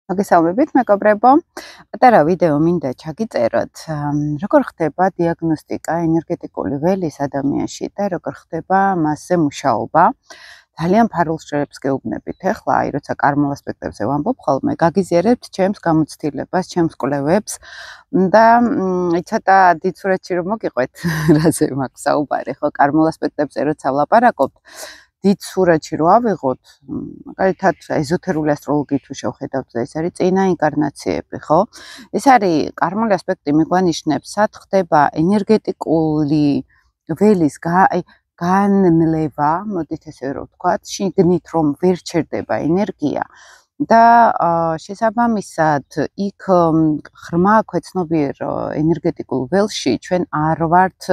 მოგესალმებით, მეგობრებო. პატარა ვიდეო მინდა ჩაგიწეროთ, როგორ ხდება დიაგნოსტიკა ენერგეტიკული ველის ადამიანში და როგორ ხდება მასზე მუშაობა. ძალიან ფარულ შრეებს გეუბნებით ახლა, როცა კარმულ ასპექტებზე ვამბობ ხოლმე, გაგიზიარებთ ჩემს გამოცდილებას, ჩემს კვლევებს და ცოტა დიცურეთში რომ მოგიყვეთ, რაზე მაქვს საუბარი, ხო, კარმულ ასპექტებზე როცა ვლაპარაკობთ, დიცურეთში რო ავიღოთ, მაგალითად ეზოთერული ასტროლოგიით თუ შევხედავთ და ეს არის წინა ინკარნაციები, ხო? ეს არის კარმული ასპექტი მიგვანიშნებს, სად ხდება ენერგეტიკული ველის განლევა, მოდით ესე რომ ვთქვათ, შიგნით რომ ვერ ჩერდება ენერგია და შესაბამისად იქ ღრმა ქვეცნობიერ ენერგეტიკულ ველში ჩვენ არ ვართ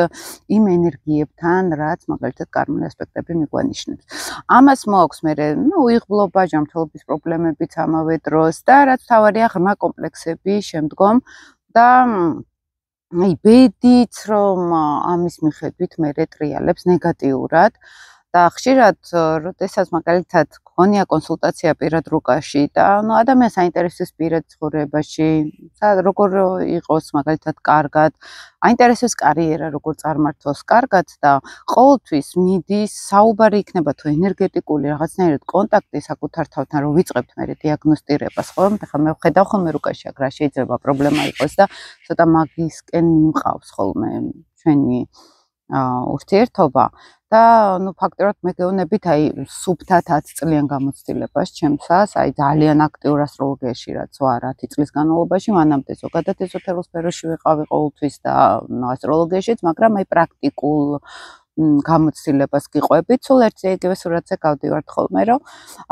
იმ ენერგიებთან, რაც მაგალითად კარმული ასპექტები მიგვანიშნებს. ამას მოაქვს მერე, უიღბლობა, ჯანმრთელობის პრობლემებიც ამავე დროს და რაც თავარია ღრმა კომპლექსები შემდგომ და ბედიც რომ ამის მიხედვით მერე ტრიალებს ნეგატიურად და ხშირად როდესაც მაგალითად გქონია კონსულტაცია პირად რუკაში და ადამიანს აინტერესებს პირად ცხოვრებაში, როგორ იყოს მაგალითად კარგად, აინტერესებს კარიერა როგორ წარმართოს კარგად და ყოველთვის მიდის საუბარი იქნება თუ ენერგეტიკული რაღაცნაირად კონტაქტი საკუთარ თავთან რომ ვიწყებთ მერე დიაგნოსტირებას, ხო? ხა მე ვხედავ ხოლმე რუკაში აქ რა შეიძლება პრობლემა იყოს და ცოტა მაგისკენ მიმყავს ხოლმე ჩვენი ურთიერთობა და ფაქტობრივად მე გეუბნებით სუფთა 10 წლიან გამოცდილებას ჩემსას, ძალიან აქტიურ ასტროლოგიაში რაც ვარ 10 წლის განმავლობაში, მანამდე ზოგადად ეზოთერულ სფეროში ვიყავი ყოველთვის და ასტროლოგიაშიც, მაგრამ პრაქტიკულ გამოცდილებას გიყვებით, სულ ერთი იგივე სურათზე გავდივართ ხოლმე, რომ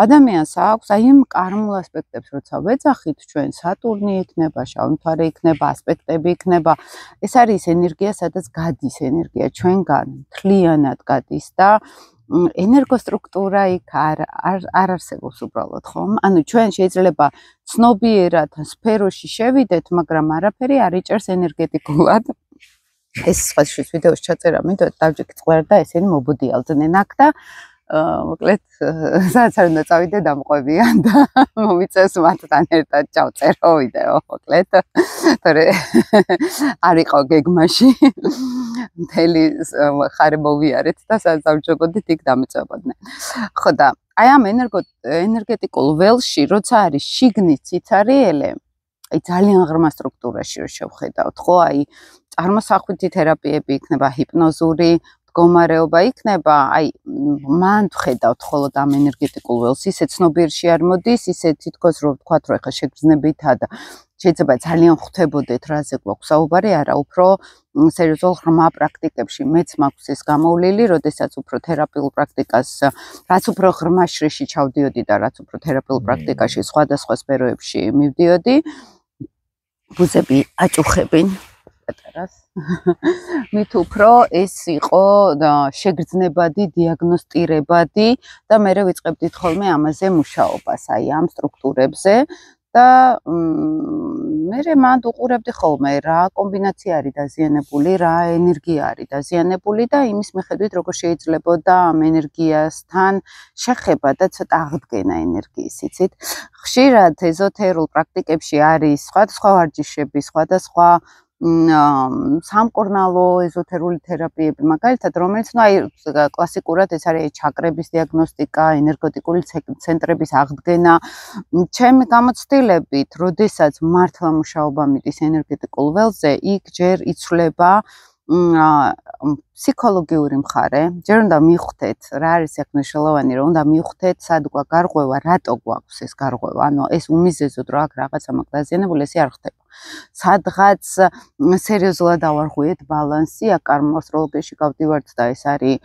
ადამიანს აქვს იმ კარმულ ასპექტებს, როცა ვეძახით ჩვენ სატურნი იქნება, შავი მთვარე იქნება, ასპექტები იქნება, ეს არის ენერგია, სადაც გადის ენერგია ჩვენგან, მთლიანად გადის და ენერგოსტრუქტურა იქ არ არსებობს უბრალოდ, ხო? ანუ ჩვენ შეიძლება ცნობიერად სფეროში შევიდეთ, მაგრამ არაფერი არ იჭერს ენერგეტიკულად. ეს სხვაშიც ვიდეოს ჩაწერა მინდოდა დავჭიქით ყველ და ესენი მობუდიალდნენ აქ და მოკლედ სადაც არ უნდა წავიდე დამყვებიან და მომიწევს მათთან ერთად ჩავწერო ვიდეო მოკლედ თორე არ იყო გეგმაში მთელი ხარე მოვიარეთ და სადაც დავჯობოდით იქ დამეწებოდნენ. ხო და აი ამ ენერგეტიკულ ველში როცა არის შიგნით სიცარიელე ძალიან ღრმა სტრუქტურაში რო შევხედავთ, ხო, წარმოსახვითი თერაპიები იქნება, ჰიპნოზური მდგომარეობა იქნება, მან ვხედავთ ხოლოდ ამ ენერგეტიკულ ველს, ისე ცნობიერში არ მოდის, ისე თითქოს რომ ვთქვათ, რომ ეხა შეგრძნებითა და შეიძლება ძალიან ხვდებოდეთ, რაზე გვაქვს საუბარი, არა, უფრო სერიოზულ ღრმა პრაქტიკებში მეც მაქვს ეს გამოვლილი, როდესაც უფრო თერაპიულ პრაქტიკას, რაც უფრო ღრმა შრეში ჩავდიოდი და რაც უფრო თერაპიულ პრაქტიკაში სხვადასხვა სფეროებში მივდიოდი, ბუზები აჭუხებინ პატარას. მით უფრო ეს იყო შეგრძნებადი, დიაგნოსტირებადი და მე ვიწყებდით ხოლმე ამაზე მუშაობას, ამ სტრუქტურებზე და მე მანდ უყურებდი ხოლმე რა კომბინაცია არის დაზიანებული, რა ენერგია არის დაზიანებული და იმის მიხედვით როგორ შეიძლებოდა ამ ენერგიასთან შეხება და ცოტა აღდგენა ენერგიის, იცით? ხშირად ეზოთერულ პრაქტიკებში არის სხვადასხვა ვარჯიშები, სხვადასხვა სამკურნალო ეზოთერული თერაპიები, მაგალითად, რომელიც კლასიკურად ეს არის ჩაკრების დიაგნოსტიკა, ენერგეტიკული ცენტრების აღდგენა. ჩემი გამოცდილებით, როდესაც მართლა მუშაობა მიდის ენერგეტიკულ ველზე, იქ ჯერ იცვლება ფსიქოლოგიური მხარე, ჯერ უნდა მიხვდეთ, რა არის აქ მნიშვნელოვანი, რომ უნდა მიხვდეთ, სად გვაქვს გარღვევა, რატო გვაქვს ეს გარღვევა, ანუ ეს უმიზეზოდ რა აქ რაღაცა მაქვს დაზიანებული, ესე არ ხდება. სადღაც სერიოზულად ავარღვიეთ ბალანსი, აქ კარმულ ასტროლოგიაში გავდივართ და ეს არის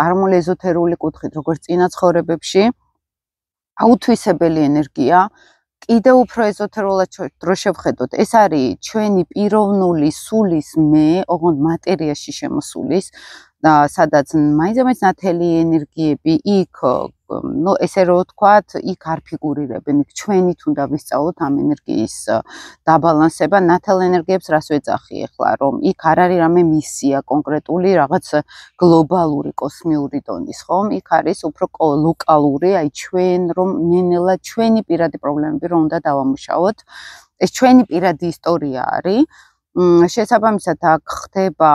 კარმული ეზოთერული კუთხით, როგორც წინა ცხოვრებებში, აუთვისებელი ენერგია, კიდევ უფრო ეზოთერულად რო შევხედოთ, ეს არის ჩვენი პიროვნული სულის ოღონდ მატერიაში შემოსულის და სადაც მაინც ნათელი ენერგიები იქ ну ესე რომ ვთქვათ, იქ არ ფიგურირებენ, იქ ჩვენით უნდა ვისწავლოთ ამ ენერგიის დაბალანსება, ნათელ ენერგიებს რას ვეძახი ახლა, რომ იქ არ არის რამე მისია კონკრეტული რაღაც გლობალური კოსმიური დონის, ხომ? იქ არის უფრო ლოკალური, აი ჩვენ რომ ნენელა ჩვენი პირადი პრობლემები რომ უნდა დავამუშავოთ. ეს ჩვენი პირადი ისტორია არის. შესაბამისად აქ ხდება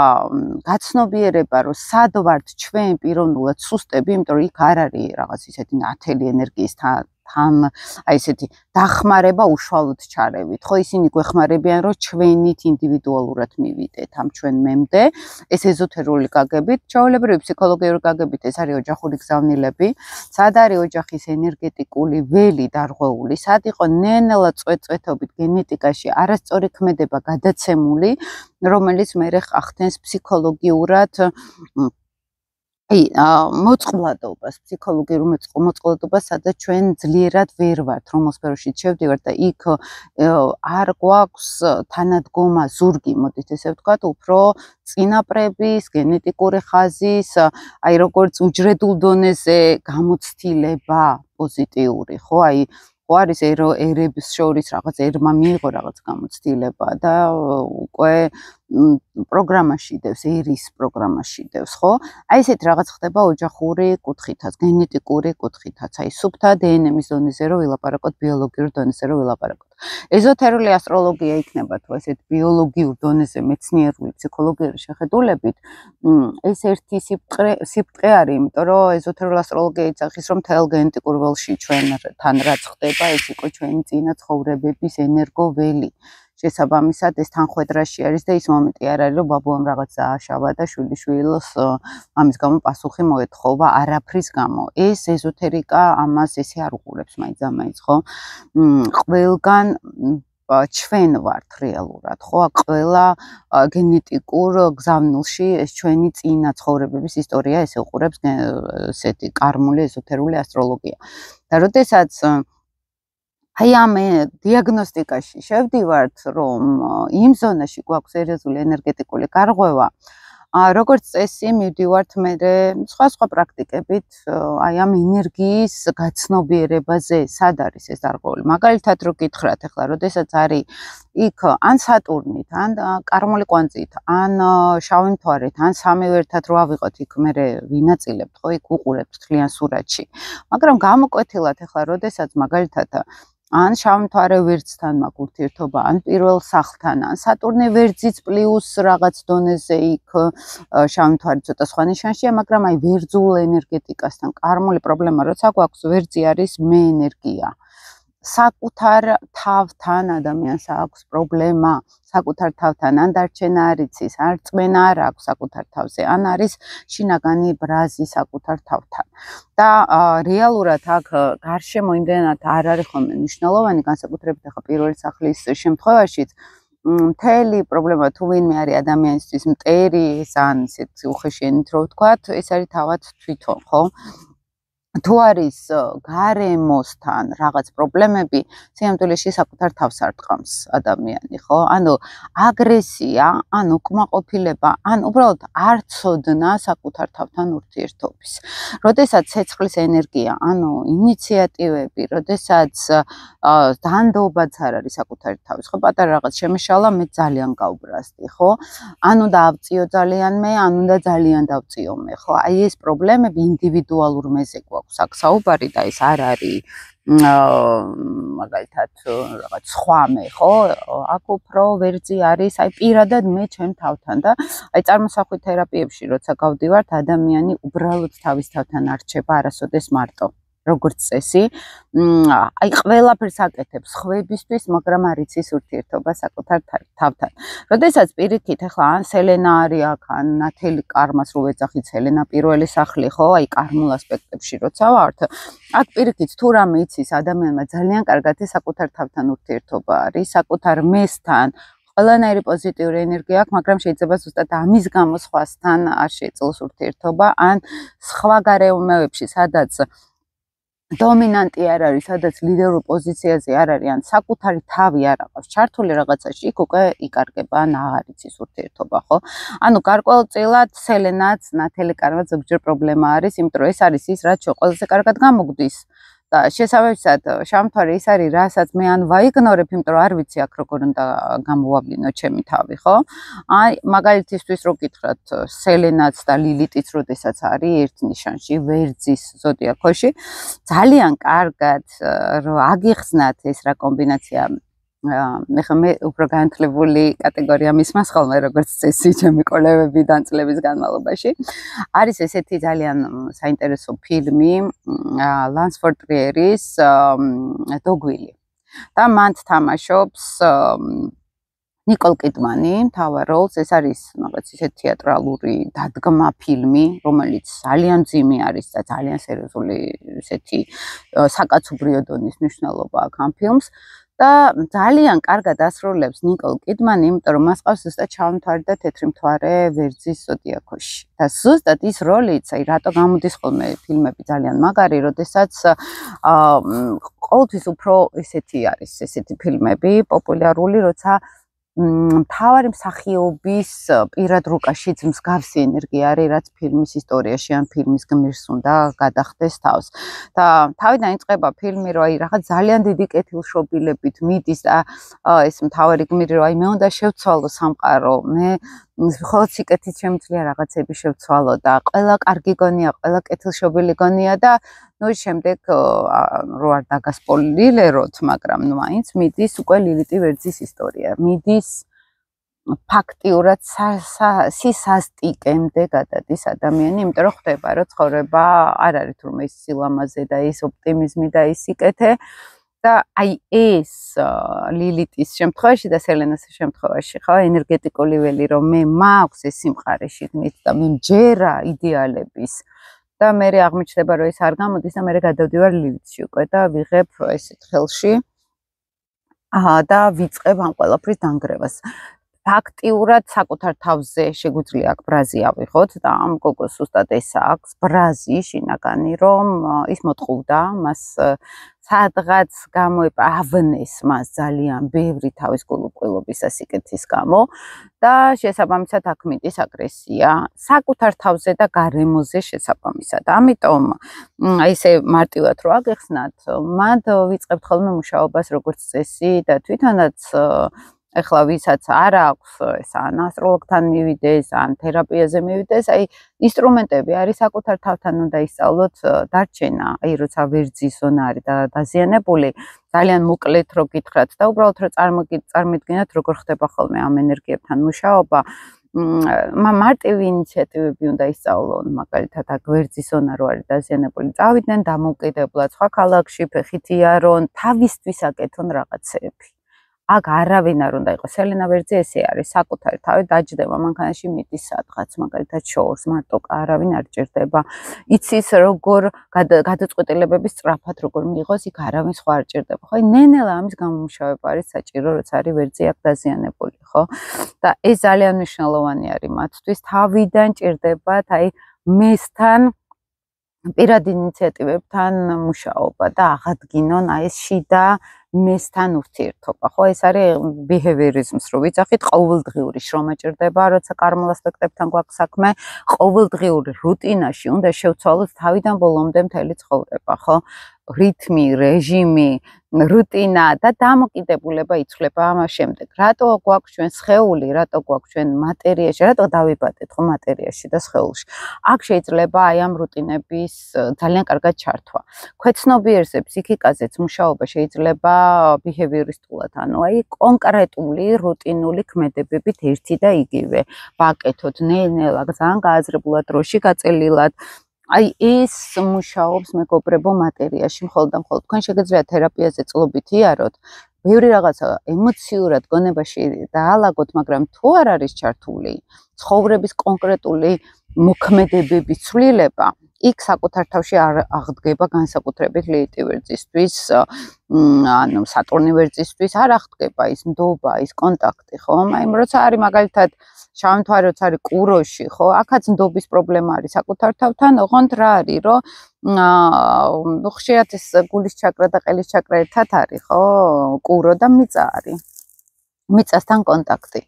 გაცნობიერება, რომ სად ვართ ჩვენ პიროვნულად სუსტები, იმიტომ რომ იქ არ არის რაღაც ისეთი ნათელი ენერგიის თან აი ესეთი დახმარება უშუალოდ ჩარევით. ხო, ისინი გვეხმარებიან, რომ ჩვენით ინდივიდუალურად მივიდეთ ამ ჩვენ მემდე. ეს ეზოთერული გაგებით, ჩვეულებრივი ფსიქოლოგიური გაგებით, ეს არის ოჯახური გზავნილები. სად არის ოჯახის ენერგეტიკული ველი დარღვეული, სად იყო ნენელა წვეთობით გენეტიკაში არასწორი ქმედება გადაცემული, რომელიც მერე ახდენს ფსიქოლოგიურად მოწყვლადობას, ფსიქოლოგიურ მოწყვლადობას, სადაც ჩვენ ძლიერად ვერ ვართ, რომელ სფეროში შევდივართ და იქ არ გვაქვს თანადგომა ზურგი, მოდით ესე ვთქვათ, უფრო წინაპრების, გენეტიკური ხაზის, აი როგორც უჯრედულ დონეზე გამოცდილება პოზიტიური, ხო, აი ხო არის ერებს შორის რაღაც ერმა მიიღო რაღაც გამოცდილება და უკვე პროგრამაში დევს, ერის პროგრამაში დევს, ხო? აი ესეთ რაღაც ხდება ოჯახური კუთხითაც, გენეტიკური კუთხითაც, აი სუფთა დნმ-ის დონეზე რო ვილაპარაკოთ, ბიოლოგიურ დონეზე რო ვილაპარაკოთ. ეზოთერული ასტროლოგია იქნება თუ ესეთ ბიოლოგიურ დონეზე მეცნიერული ფსიქოლოგიური შეხედულებით, ეს ერთი სიბრტყე არის, იმიტომ რომ ეზოთერული ასტროლოგია იცახის, რომ თელ გენეტიკურ ველში ჩვენთან რაც ხდება, ეს იყო ჩვენი წინა ცხოვრებების ენერგოველი. შესაბამისად ეს თანხვედრაში არის და ის მომენტი არ არის რომ ბაბუამ რაღაც ააშავა და შვილიშვილს ამის გამო პასუხი მოეთხოვა არაფრის გამო. ეს ეზოთერიკა ამას ესე არ უყურებს მაინც ხო? ყველგან ჩვენ ვართ რეალურად, ხო? ყველა გენეტიკურ გზავნილში ეს ჩვენი წინა ცხოვრებების ისტორია ეს უყურებს ესეთი კარმული ეზოთერული ასტროლოგია. და როდესაც აი ამ დიაგნოსტიკაში შევდივართ, რომ იმ ზონაში გვაქვს სერიოზული ენერგეტიკული გარღვევა, როგორც წესი მივდივართ მე სხვა პრაქტიკებით, აი ამ ენერგიის გაცნობიერებაზე, სად არის ეს დარღვეული. მაგალითად რო გითხრათ, ახლა როდესაც არის იქ ან სატურნით, ან კარმული კვანძით, ან შავი მთვარით, ან სამივე ერთად რო ავიღოთ, იქ მე ვინაწილებთ, ხო, იქ უყურებთ თლიან სურათში. მაგრამ გამოკვეთილად ახლა როდესაც მაგალითად ან შავი მთვარე ვერძთან მაქვს ურთიერთობა, ან პირველ სახლთან, ან სატურნი ვერძიც პლუს რაღაც დონეზე იქ შავი მთვარი ცოტა სხვა ნიშანშია, მაგრამ აი ვერძულ ენერგეტიკასთან კარმული პრობლემა როცა გვაქვს, ვერძი არის მე ენერგია. საკუთარ თავთან ადამიანს აქვს პრობლემა, საკუთარ თავთან ან დარჩენა არ იცის, ან რწმენა არ აქვს საკუთარ თავზე, ან არის შინაგანი ბრაზი საკუთარ თავთან. და რეალურად აქ გარშემო იმდენად არ არის ხოლმე მნიშვნელოვანი, განსაკუთრებით ახლა პირველი სახლის შემთხვევაშიც მთელი პრობლემა თუ ვინმე არის ადამიანისთვის მტერი, ან ისეთი უხეშიანით რო ვთქვათ, ეს არის თავად თვითონ, ხო? თუ არის გარემოსთან რაღაც პრობლემები, სიამტვილეში საკუთარ თავს არ ტყამს ადამიანი, ხო? ანუ აგრესია, ან უკმაყოფილება, ან უბრალოდ არ ცოდნა საკუთარ თავთან ურთიერთობის. როდესაც ცეცხლის ენერგია, ანუ ინიციატივები, როდესაც დანდობაც არ არის საკუთარი თავის, ხო? პატარა რაღაც შემეშალა, მე ძალიან გავბრაზდი, ხო? ან უნდა ავწიო ძალიან მე, ან უნდა ძალიან დავწიო მე, ხო? აი ეს პრობლემები ინდივიდუალურ მეზე გვაქვს აქ საუბარი და ეს არ არის მაგალითად რაღაც სხვა მე, ხო? აქ უფრო ვერძი არის, აი პირადად მე ჩემ თავთან და აი წარმოსახვით თერაპიებში როცა გავდივართ, ადამიანი უბრალოდ თავის თავთან არ რჩება არასოდეს მარტო. როგორც წესი, აი ყველაფერს აკეთებს ხვებისთვის, მაგრამ არ იცის ურთიერთობა საკუთარ თავთან. როდესაც პირიქით, ახლა ან სელენა არის აქ, ან ნათელი კარმას რო ვეძახით, სელენა პირველი სახლი, ხო, აი კარმულ ასპექტებში როცა ვართ, აქ პირიქით თუ რამე იცის ადამიანმა ძალიან კარგად ეს საკუთარ თავთან ურთიერთობა არის, საკუთარ მესთან ყველანაირი პოზიტიური ენერგია აქვს, მაგრამ შეიძლება ზუსტად ამის გამო სხვასთან არ შეეძლოს ურთიერთობა, ან სხვა გარეუბნებში, სადაც დომინანტი არ არის, სადაც ლიდერულ პოზიციაზე არ არის, ან საკუთარი თავი არ აქვს ჩართული რაღაცაში, იქ უკვე იკარგება ნაღარიცის ურთიერთობა, ხო? ანუ გარკვეულწილად სელენაც ნათელი კარმა ზოგჯერ პრობლემა არის, იმიტომ რომ ეს არის ის, რაც ყველაზე კარგად გამოგვდის. და შესაბამისად, შამთვარი ის არის, რასაც მე ან ვაიგნორებ, იმიტომ რომ არ ვიცი აქ როგორ უნდა გამოვავლინო ჩემი თავი, ხო? აი, მაგალითისთვის რო გითხრათ, სელენაც და ლილიტიც როდესაც არის ერთ ნიშანში, ვერძის ზოდიაქოში, ძალიან კარგად რო აგიხსნათ ეს რა კომბინაცია. მე უფრო განათლებული კატეგორია მისმას ხოლმე როგორც წესი ჩემი კოლეგებიდან წლების განმავლობაში. არის ესეთი ძალიან საინტერესო ფილმი ლანს ფორ ტრიერის დოგვილი. და მან თამაშობს ნიკოლ კიდმანი მთავარ როლს. ეს არის რაღაც ისეთი თეატრალური დადგმა ფილმი, რომელიც ძალიან ძიმე არის და ძალიან სერიოზული ესეთი საკაცობრიო დონის მნიშვნელობა აქვს ამ ფილმს. და ძალიან კარგად ასრულებს ნიკოლ კიდმანი, იმიტომ რომ მას ყავს ზუსტად ჩავმთვარი და თეთრი მთვარე ვერძის ზოდიაქოში. და ზუსტად ის როლიც, აი რატო გამოდის ხოლმე ფილმები ძალიან მაგარი, როდესაც ყოველთვის უფრო ესეთი არის, ესეთი ფილმები პოპულარული, როცა მთავარი მსახიობის პირად რუკაშიც მსგავსი ენერგია არის, რაც ფილმის ისტორიაში ან ფილმის გმირს უნდა გადახდეს თავს. და თავიდან იწყება ფილმი, რომ აი რაღაც ძალიან დიდი კეთილშობილებით მიდის და ეს მთავარი გმირი, რომ აი მე უნდა შევცვალო სამყარო, მე მხოლოდ სიკეთით შემიძლია რაღაცები შევცვალო და ყველა კარგი გონია, ყველა კეთილშობილი გონია და ნუ შემდეგ რო არ დაგასპოილეროთ, მაგრამ ნუ მაინც მიდის უკვე ლილიტი ვერძის ისტორია. მიდის ფაქტიურად სისასტიკემდე გადადის ადამიანი, იმიტომ რომ ხდება, რომ ცხოვრება არ არის თურმე ის სილამაზე და ის ოპტიმიზმი და ის სიკეთე. და აი ეს ლილიტის შემთხვევაში და სელენას შემთხვევაში, ხო, ენერგეტიკული ველი, რომ მე მაქვს ეს სიმყარე შიგნით და მე მჯერა იდეალების და მე აღმოჩნდება, რომ ეს არ გამოდის და მე გადავდივარ ლილიტში უკვე და ვიღებ ესეთ ხელში და ვიწყებ ამ ყველაფრის დანგრევას. ფაქტიურად საკუთარ თავზე შეგვიძლია აქ ბრაზი ავიღოთ და ამ გოგოს უბრალოდ ეს აქვს ბრაზი შინაგანი, რომ ის მოტყუდა მას სადღაც გამოეპავნეს მას ძალიან ბევრი თავის გულუყვილობის და სიკეთის გამო და შესაბამისად აქ მიდის აგრესია საკუთარ თავზე და გარემოზე შესაბამისად. ამიტომ აი ესე მარტივად რო აგეხსნათ, მანდ ვიწყებთ ხოლმე მუშაობას როგორც წესი და თვითონაც ეხლა ვისაც არ აქვს ეს ან ასტროლოგთან მივიდეს, ან თერაპიაზე მივიდეს, აი ინსტრუმენტები არის საკუთარ თავთან უნდა ისწავლოთ დარჩენა, აი როცა ვერძის ზონა არის დაზიანებული, ძალიან მოკლედ რო გითხრათ და უბრალოდ რო წარმოიდგინოთ როგორ ხდება ხოლმე ამ ენერგიებთან მუშაობა. მარტივი ინიციატივები უნდა ისწავლონ, მაგალითად აქ ვერძის ზონა რო არის დაზიანებული, წავიდნენ დამოუკიდებლად სხვა ქალაქში, ფეხით იარონ, თავისთვის აკეთონ რაღაცეები. აქ არავინ არ უნდა იყოს. სელენა ვერძი ესე არის, საკუთარი თავი დაჯდება, მანქანაში მიდის სადღაც, მაგალითად შოურს, მარტო არავინ არ ჭირდება. იცის როგორ გადაწყვეტილებების სწრაფად როგორ მიიღოს, იქ არავინ სხვა არ ჭირდება. ხო, ნენელა ამის გამომუშავება არის საჭირო, როცა არის ვერძი აქ დაზიანებული, ხო? და ეს ძალიან მნიშვნელოვანი არის მათთვის. თავიდან ჭირდებათ აი მესთან პირად ინიციატივებთან მუშაობა და აღადგინონ აი ეს შიდა მესთან ურთიერთობა, ხო, ეს არის behaviorism-ს რო ვიცახით, ყოველდღიური შრომა ჭირდება, როცა კარმულ ასპექტებთან გვაქვს საქმე, ყოველდღიური რუტინაში უნდა შევცვალოთ თავიდან ბოლომდე მთელი ცხოვრება, ხო? რითმი, რეჟიმი, რუტინა და დამოკიდებულება იცვლება ამას შემდეგ. რატო გვაქვს ჩვენ სხეული, რატო გვაქვს ჩვენ მატერიაში, რატო დავიბადეთ ხო მატერიაში და სხეულში. აქ შეიძლება აი ამ რუტინების ძალიან კარგად ჩართვა. ქვეცნობიერზე, ფსიქიკაზეც მუშაობა შეიძლება behavioristულად, ანუ აი კონკრეტული რუტინული ქმედებებით ერთი და იგივე. ვაკეთოთ ნელ-ნელა, ძალიან გააზრებულად, დროში გაწელილად. აი ეს მუშაობს მეგობრებო მატერიაში, მხოლოდ და მხოლოდ თქვენ შეგიძლიათ თერაპიაზე წლობით იაროთ, ბევრი რაღაცა ემოციურად გონებაში დაალაგოთ, მაგრამ თუ არ არის ჩართული ცხოვრების კონკრეტული მოქმედებების ცვლილება, იქ საკუთარ თავში არ აღდგება განსაკუთრებით ლილიტი ვერძისთვის, ანუ სატურნი ვერძისთვის არ აღდგება ის ნდობა, ის კონტაქტი, ხო? აი როცა არის მაგალითად ჩავთვალოთ არის კუროში, ხო? აქაც ნდობის პრობლემა არის საკუთარ თავთან, ოღონდ რა არის, რომ ხშირად ეს გულის ჩაკრა და ყელის ჩაკრა ერთად არის, ხო? კურო და მიწა არის. მიწასთან კონტაქტი.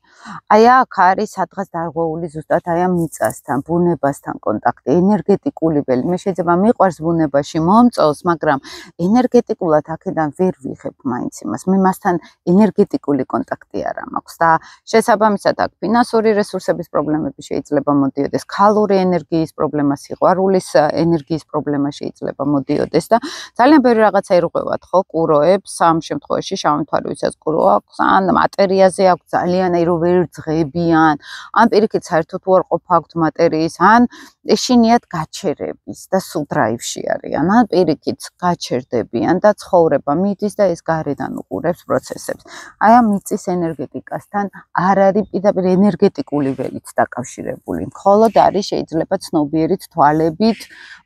აი აქ არის სადღაც დარღვეული ზუსტად აი ამ მიწასთან, ბუნებასთან კონტაქტი, ენერგეტიკული ველი. მე შეიძლება მიყვარს ბუნებაში მომწონს, მაგრამ ენერგეტიკულად აქედან ვერ ვიღებ მაინც იმას. მე მასთან ენერგეტიკული კონტაქტი არ მაქვს და შესაბამისად აქ ფინანსური რესურსების პრობლემები შეიძლება მოდიოდეს, ქალური ენერგიის პრობლემა, სიყვარულის ენერგიის პრობლემა შეიძლება მოდიოდეს და ძალიან ბევრი რაღაცა ირღვევათ, ხო, კუროებს, ამ შემთხვევაში შავმთვარე ვისაც კურო აქვს, ან მატერიაზე აქვს ძალიან რომ ვერ ძღებიან, ან პირიქით საერთოდ უარყოფ აქვთ მატერიის, ან ეშინიათ გაჩერების და სულ დრაივში არიან, ან პირიქით გაჩერდებიან და ცხოვრება მიდის და ეს გარედან უყურებს პროცესებს. აი ამ მიწის ენერგეტიკასთან არ არის პირდაპირ ენერგეტიკული ველით დაკავშირებული. მხოლოდ არის შეიძლება ცნობიერით თვალებით,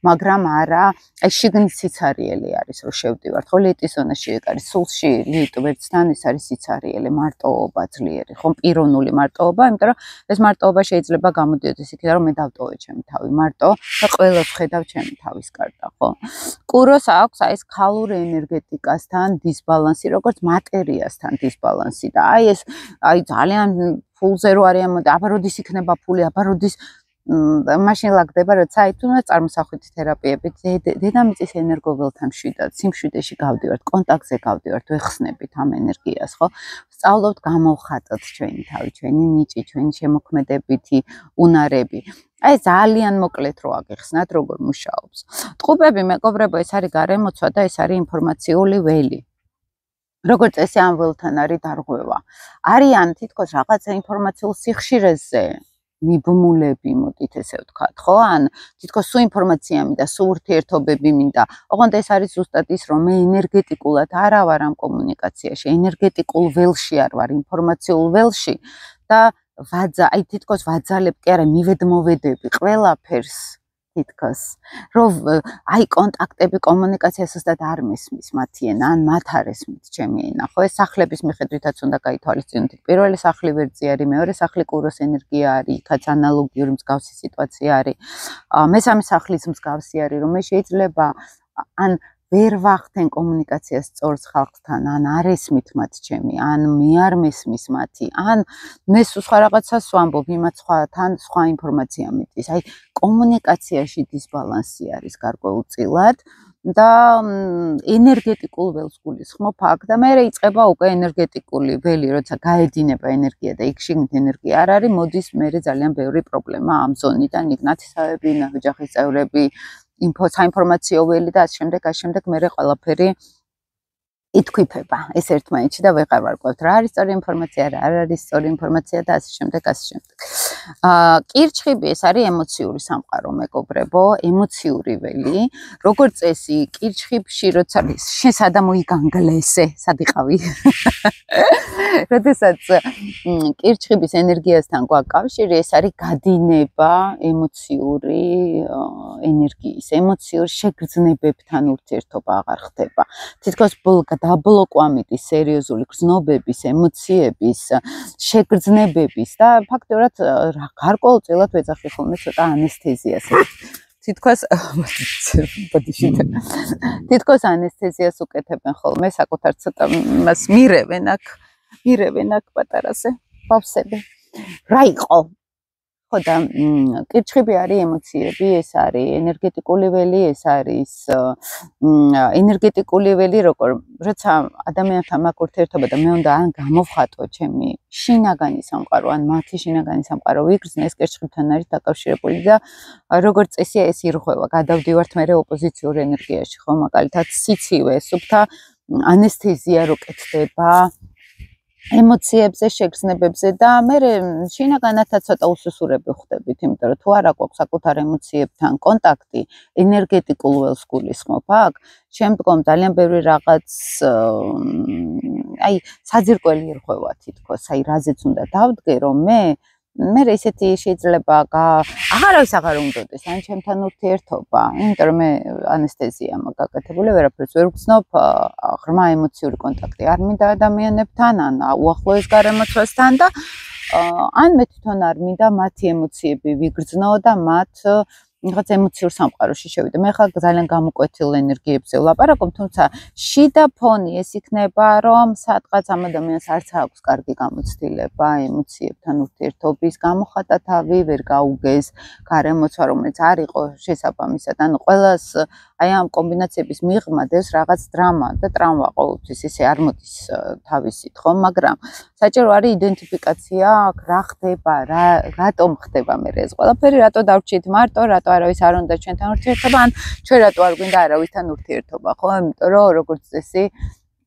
მაგრამ არა აი შიგნით სიცარიელი არის რომ შევდივართ. ხო ლიტის ზონაში ეგ არის სულში ლიტ ვერცთან ეს არის სიცარიელი, მარტოობა ძლიერი, ხო პიროვნული მარტოობა, იმიტომ რომ ეს მარტოობა შეიძლება გამოდიოდეს იქიდან რომ მე დავტოვე ჩემი თავი მარტო და ყველას ხედავ ჩემი თავის კარტა, ხო? კუროს აქვს აი ეს ქალური ენერგეტიკასთან დისბალანსი, როგორც მატერიასთან დისბალანსი და აი ეს აი ძალიან ფულზე რო არის ამოდა, აბა როდის იქნება ფული, აბა როდის მაშინ ლაგდება, როცა აი თუნდაც წარმოსახვითი თერაპიებით დედამიწის ენერგოველთან მშვიდად, სიმშვიდეში გავდივართ, კონტაქტზე გავდივართ, ვეხსნებით ამ ენერგიას, ხო? ვსწავლობთ გამოვხატოთ ჩვენი თავი, ჩვენი ნიჭი, ჩვენი შემოქმედებითი უნარები. აი ძალიან მოკლედ რო აგეხსნათ, როგორ მუშაობს. ტყუპები, მეგობრებო, ეს არის გარემოცვა და ეს არის ინფორმაციული ველი. როგორც წესი ამ ველთან არის დარღვევა. არიან თითქოს რაღაცა ინფორმაციულ სიხშირეზე მიბმულები, მოდით ესე ვთქვათ, ხო? ან თითქოს სულ ინფორმაცია მინდა, სულ ურთიერთობები მინდა. ოღონდ ეს არის ზუსტად ის, რომ მე ენერგეტიკულად არა ვარ ამ კომუნიკაციაში, ენერგეტიკულ ველში არ ვარ, ინფორმაციულ ველში და აი თითქოს ვაძალებ კი არა, მივედმოვედები ყველაფერს თითქოს, რომ აი კონტაქტები, კომუნიკაცია ზუსტად არ მესმის მათი ენა, ან მათ არ ესმით ჩემი ენა, ხო? ეს სახლების მიხედვითაც უნდა გაითვალისწინოთ. პირველი სახლი ვერძი არის, მეორე სახლი კუროს ენერგია არის, იქაც ანალოგიური მსგავსი სიტუაცია არის. მესამე სახლის მსგავსი არის, რომ მე შეიძლება ან ვერ ვახდენ კომუნიკაციას სწორს ხალხთან, ან არ ესმით მათ ჩემი, ან მე არ მესმის მათი, ან მე სხვა რაღაცას ვამბობ, იმათ სხვათან სხვა ინფორმაცია მიდის. აი კომუნიკაციაში დისბალანსი არის გარკვეულწილად და ენერგეტიკულ ველს გულისხმობ აქ და მე იწყება უკვე ენერგეტიკული ველი, როცა გაედინება ენერგია და იქ შიგნით ენერგია არ არის, მოდის მე ძალიან ბევრი პრობლემა ამ ზონიდან, იქ ნათესავები, ოჯახის წევრები, საინფორმაციო ველი და ასე შემდეგ მე ყველაფერი ითქვიფება ეს ერთმანეთში და ვეღარ ვარკვევთ რა არის სწორი ინფორმაცია, რა არ არის სწორი ინფორმაცია და ასე შემდეგ. კირჩხიბი ეს არის ემოციური სამყარო, მეგობრებო, ემოციური ველი. როგორც წესი, კირჩხიბში როცა შენ სადა მოიგანგლესე, სად იყავი? როდესაც კირჩხიბის ენერგიასთან გვაქვს კავშირი, ეს არის გადინება ემოციური ენერგიის, ემოციურ შეგრძნებებთან ურთიერთობა აღარ ხდება. თითქოს დაბლოკვა მიდის სერიოზული გრძნობების, ემოციების, შეგრძნებების და ფაქტობრივად გარკვეულწილად ვეძახი ხოლმე ცოტა ანესთეზიას. თითქოს ანესთეზიას უკეთებენ ხოლმე საკუთარ ცოტა მას მირევენ აქ პატარაზე ბავშვები. რა იყო? ხო და კირჩხიბი არის ემოციები, ეს არის ენერგეტიკული ველი, ეს არის ენერგეტიკული ველი, როცა ადამიანთან მაქვს ურთიერთობა და მე უნდა ან გამოვხატო ჩემი შინაგანი სამყარო, ან მათი შინაგანი სამყარო ვიგრძნე, ეს კირჩხიბთან არის დაკავშირებული და როგორც წესი ეს ირღვევა, გადავდივართ მე ოპოზიციურ ენერგიაში, ხო, მაგალითად სიცივე, სუფთა ანესთეზია რო კეთდება ემოციებზე, შეგრძნებებზე და მე შინაგანათაც ცოტა უსუსურები ხდებით, იმიტომ რომ თუ არა გვაქვს საკუთარ ემოციებთან კონტაქტი, ენერგეტიკულ ველს გულისხმობ აქ, შემდგომ ძალიან ბევრი რაღაც აი საძირკველი ირღვევა თითქოს, აი რაზეც უნდა დავდგე, რომ მე ესეთი შეიძლება აღარავის აღარ უნდოდეს, ან ჩემთან ურთიერთობა, იმიტომ რომ მე ანესთეზია მაქვს გაკეთებული, ვერაფერს ვერ ვგრძნობ, ღრმა ემოციური კონტაქტი არ მინდა ადამიანებთან, ან უახლოეს გარემოცვასთან და ან მე თვითონ არ მინდა მათი ემოციები ვიგრძნო და მათ რაღაც ემოციურ სამყაროში შევიდე. მე ხალხ ძალიან გამოკვეთილ ენერგიებზე ვლაპარაკობ, თუმცა შიდა ფონი ეს იქნება, რომ სადღაც ამ ადამიანს არც აქვს კარგი გამოცდილება ემოციებთან ურთიერთობის, გამოხატა თავი, ვერ გაუგეს გარემოცვა, რომელიც არ იყო შესაბამისად. ანუ ყველას აი ამ კომბინაციების მიღმა დევს რაღაც დრამა და ტრამვა ყოველთვის ისე არ მოდის თავისით, ხო? მაგრამ საჭირო არის იდენტიფიკაცია, რა ხდება, რატომ ხდება მე ეს ყველაფერი, რატო დავრჩით მარტო, რატო არავის არ უნდა ჩვენთან ურთიერთობა, ან ჩვენ რატო არ გვინდა არავისთან ურთიერთობა, ხო? იმიტომ რომ როგორც წესი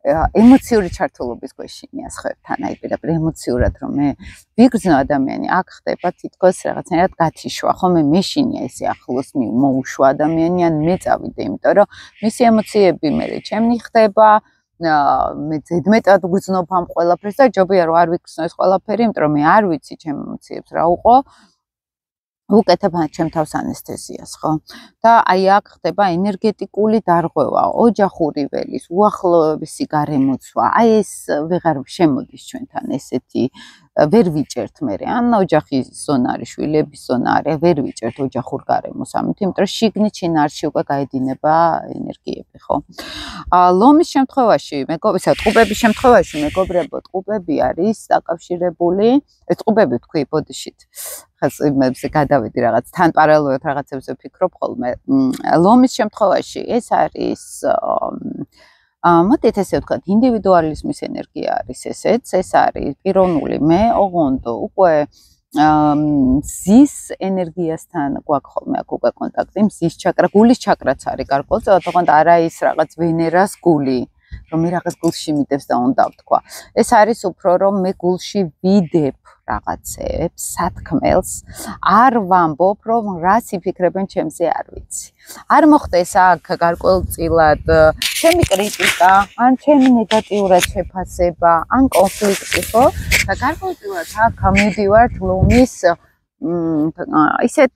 ემოციური ჩართულობის ქვეშინია სხვებთან, აი პირდაპირ ემოციურად რომ მე ვიგრძნო ადამიანი, აქ ხდება თითქოს რაღაცნაირად გათიშვა, ხო? მე მეშინია ესე ახლოს მოუშვა ადამიანი, ან მე წავიდე, იმიტომ რომ მისი ემოციები მე ჩემნი ხდება, მე ზედმეტად ვგრძნობ ამ ყველაფერს და ჯობია რომ არ ვიგრძნო ეს ყველაფერი, იმიტომ რომ მე არ ვიცი ჩემ ემოციებს რა უყო. უკეთებ ჩემ თავს ანესთეზიას, ხო? და აი აქ ხდება ენერგეტიკული დარღვევა, ოჯახური ველის, უახლოებისი გარემოცვა. აი ეს ვეღარ შემოდის ჩვენთან ესეთი ვერ ვიჭერთ მე, ან ოჯახის ზონა არის, შვილების ზონა არის, ვერ ვიჭერთ ოჯახურ გარემოს, ამით, იმიტომ რომ შიგნით შინაარსში უკვე გაედინება ენერგიები, ხო? ლომის შემთხვევაში, ტყუპების შემთხვევაში, მეგობრებო, ტყუპები არის დაკავშირებული, ეს ტყუპები თქვი, ბოდიშით. ხაზებზე გადავედი რაღაც თან პარალელურად რაღაცებზე ვფიქრობ ხოლმე. ლომის შემთხვევაში ეს არის მოდით ესე ვთქვათ, ინდივიდუალიზმის ენერგია არის ესეც, ეს არის პიროვნული მე, ოღონდ უკვე მზის ენერგიასთან გვაქვს ხოლმე აქ უკვე კონტაქტი, მზის ჩაკრა, გულის ჩაკრაც არის გარკვეულწილად, ოღონდ არა ის რაღაც ვენერას გული, რომ მე რაღაც გულში მიდევს და უნდა ვთქვა. ეს არის უფრო რომ მე გულში ვიდებ რაღაცებს, სათქმელს, არ ვამბობ, რომ რას იფიქრებენ ჩემზე, არ ვიცი. არ მოხდეს აქ გარკვეულწილად ჩემი კრიტიკა, ან ჩემი ნეგატიურად შეფასება, ან კონფლიქტი, ხო? და გარკვეულწილად აქ მივდივართ ლომის ისეთ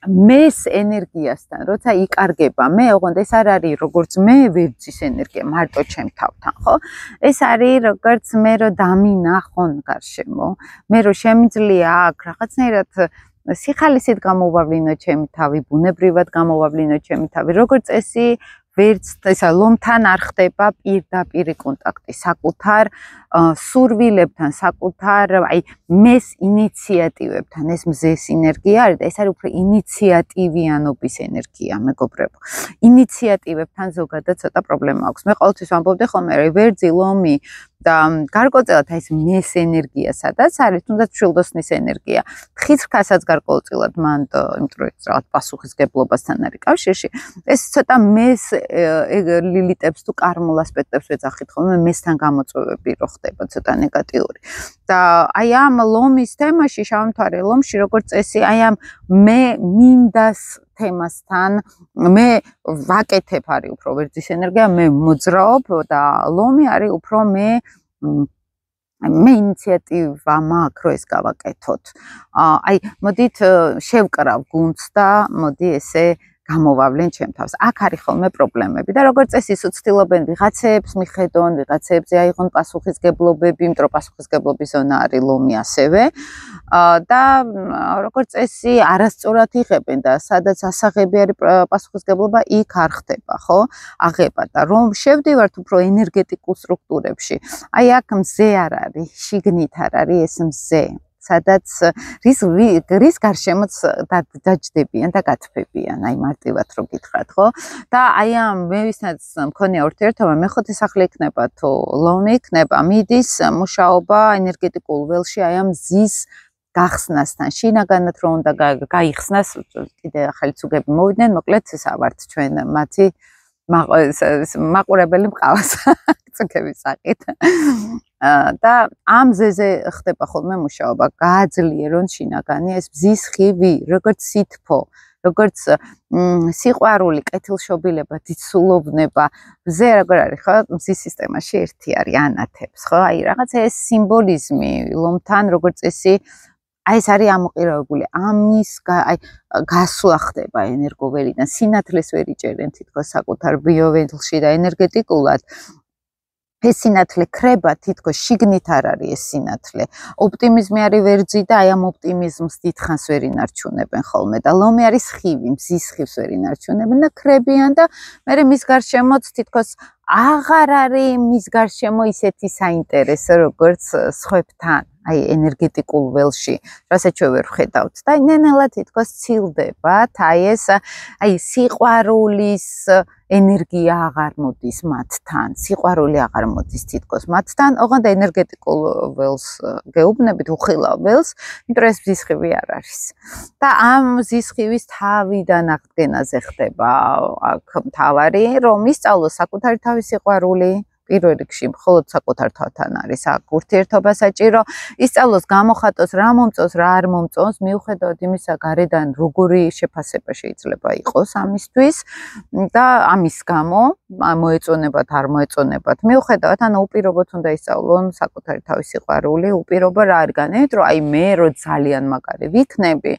მეს ენერგიასთან, როცა იკარგება მე, ოღონდ ეს არ არის როგორც მე ვერძის ენერგია, მარტო ჩემ თავთან, ხო? ეს არის როგორც მე რომ დამინახონ გარშემო, მე რომ შემიძლია აქ რაღაცნაირად სიხალისით გამოვავლინო ჩემი თავი, ბუნებრივად გამოვავლინო ჩემი თავი, როგორც წესი ვერც ესა ლომთან არ ხდება პირდაპირი კონტაქტი, საკუთარ სურვილებთან, საკუთარ აი მეს ინიციატივებთან, ეს მზეს ენერგია არის და ეს არის უფრო ინიციატივიანობის ენერგია, მეგობრებო. ინიციატივებთან ზოგადად ცოტა პრობლემა აქვს. მე ყოველთვის ვამბობდი ხოლმე, რომ ვერძი, ლომი და გარკვეულწილად ეს მეს ენერგია, სადაც არის თუნდაც მშვილდოსნის ენერგია. თხის-რქასაც გარკვეულწილად მან, იმიტომ რომ ეს რაღაც პასუხისგებლობასთან არის კავშირში. ეს ცოტა მეს ლილიტებს თუ კარმულ ასპექტებს ვეძახით ხოლმე, მესთან გამოწვევები რო ხდება ცოტა ნეგატიური. და აი ამ ლომის თემაში, შავმთვარე ლომში, როგორც წესი, აი ამ მე მინდას თემასთან მე ვაკეთებ არის უფრო ვერძის ენერგია, მე მოძრაობ და ლომი არის უფრო მე ინიციატივა მაქვს, რომ ეს გავაკეთოთ. აი, მოდით შევკრავ გუნდს და მოდი ესე გამოვავლენ ჩემ თავს. აქ არის ხოლმე პრობლემები და როგორც წესი ცდილობენ ვიღაცებს მიხედონ, ვიღაცებზე აიღონ პასუხისგებლობები, იმიტომ რომ პასუხისგებლობის ზონა არის ლომი ასევე. და როგორც წესი არასწორად იღებენ და სადაც ასაღები არის პასუხისგებლობა, იქ არ ხდება, ხო? აღება და რომ შევდივართ უფრო ენერგეტიკულ სტრუქტურებში. აი აქ მზე არ არის, შიგნით არ არის ეს მზე. სადაც რის გარშემოც დაჯდებიან და გათბებიან, აი მარტივად რო გითხრათ, ხო? და აი ამ მე ვისაც მქონია ურთიერთობა, მე ხოთი სახლი იქნება თუ ლომი იქნება, მიდის მუშაობა ენერგეტიკულ ველში აი ამ ზის გახსნასთან, შინაგანად რო უნდა გაიხსნას, კიდე ახალი ცუგები მოვიდნენ, მოკლედ ესა ვართ ჩვენ მათი მაყურებელი მყავს ცუგების საკით. და ამ ზეზე ხდება ხოლმე მუშაობა, გააძლიერონ შინაგანი ეს მზის ხივი, როგორც სითფო, როგორც სიყვარული, კეთილშობილება, დიცულოვნება, მზე როგორ არის, ხო? მზის სისტემაში ერთი არის, ანათებს, ხო? აი რაღაცა ეს სიმბოლიზმი ლომთან როგორც წესი აი ეს არის ამოყირებული, ამის აი გასვლა ხდება ენერგოველიდან, სინათლეს ვერ იჭერენ თითქოს საკუთარ ბიოველში და ენერგეტიკულად. ეს სინათლე ხრება თითქოს შიგნით არ არის ეს სინათლე. ოპტიმიზმი არის ვერძი და აი ამ ოპტიმიზმს დიდხანს ვერ ინარჩუნებენ ხოლმე და ლომი არის ხივი, მზის ხივს ვერ ინარჩუნებენ და ხრებიან და მე მის გარშემოც თითქოს აღარ არის მის გარშემო ისეთი საინტერესო როგორც სხვებთან. აი ენერგეტიკულ ველში, რასაც ჩვენ ვერ ვხედავთ და ნენელა თითქოს ცილდებათ, აი ეს აი სიყვარულის ენერგია აღარ მოდის მათთან, სიყვარული აღარ მოდის თითქოს მათთან, ოღონდ ენერგეტიკულ ველს გეუბნებით, უხილავ ველს, იმიტომ ეს მზისხივი არ არის. და ამ მზისხივის თავიდან აღდგენაზე ხდება აქ მთავარი, რომ ისწავლოს საკუთარი თავის სიყვარული, პირველ რიგში მხოლოდ საკუთარ თავთან არის აქ ურთიერთობა საჭირო, ისწავლოს გამოხატოს რა მომწონს, რა არ მომწონს, მიუხედავად იმისა გარედან როგორი შეფასება შეიძლება იყოს ამისთვის და ამის გამო მოეწონებათ, არ მოეწონებათ, მიუხედავად ანუ უპირობოდ უნდა ისწავლონ საკუთარი თავის სიყვარული, უპირობო რა არის განვით, რომ აი მე რო ძალიან მაგარი ვიქნები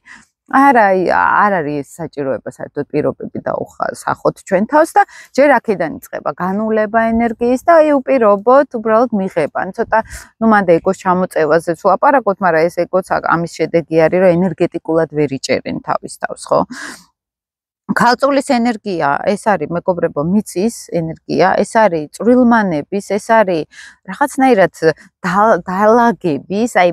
არ არის საჭიროება საერთოდ პირობები დაუხსახოთ ჩვენ თავს და ჯერ აქედან იწყება განულება ენერგიის და აი უპირობოდ უბრალოდ მიღება. ცოტა ნუ მანდ ეგოს ჩამოწევაზეც ვლაპარაკობთ, მაგრამ ეს ეგოც ამის შედეგი არის, რომ ენერგეტიკულად ვერ იჭერენ თავის თავს, ხო? ქალწულის ენერგია, ეს არის მეგობრებო მიწის ენერგია, ეს არის წვრილმანების, ეს არის რაღაცნაირად დალაგების, აი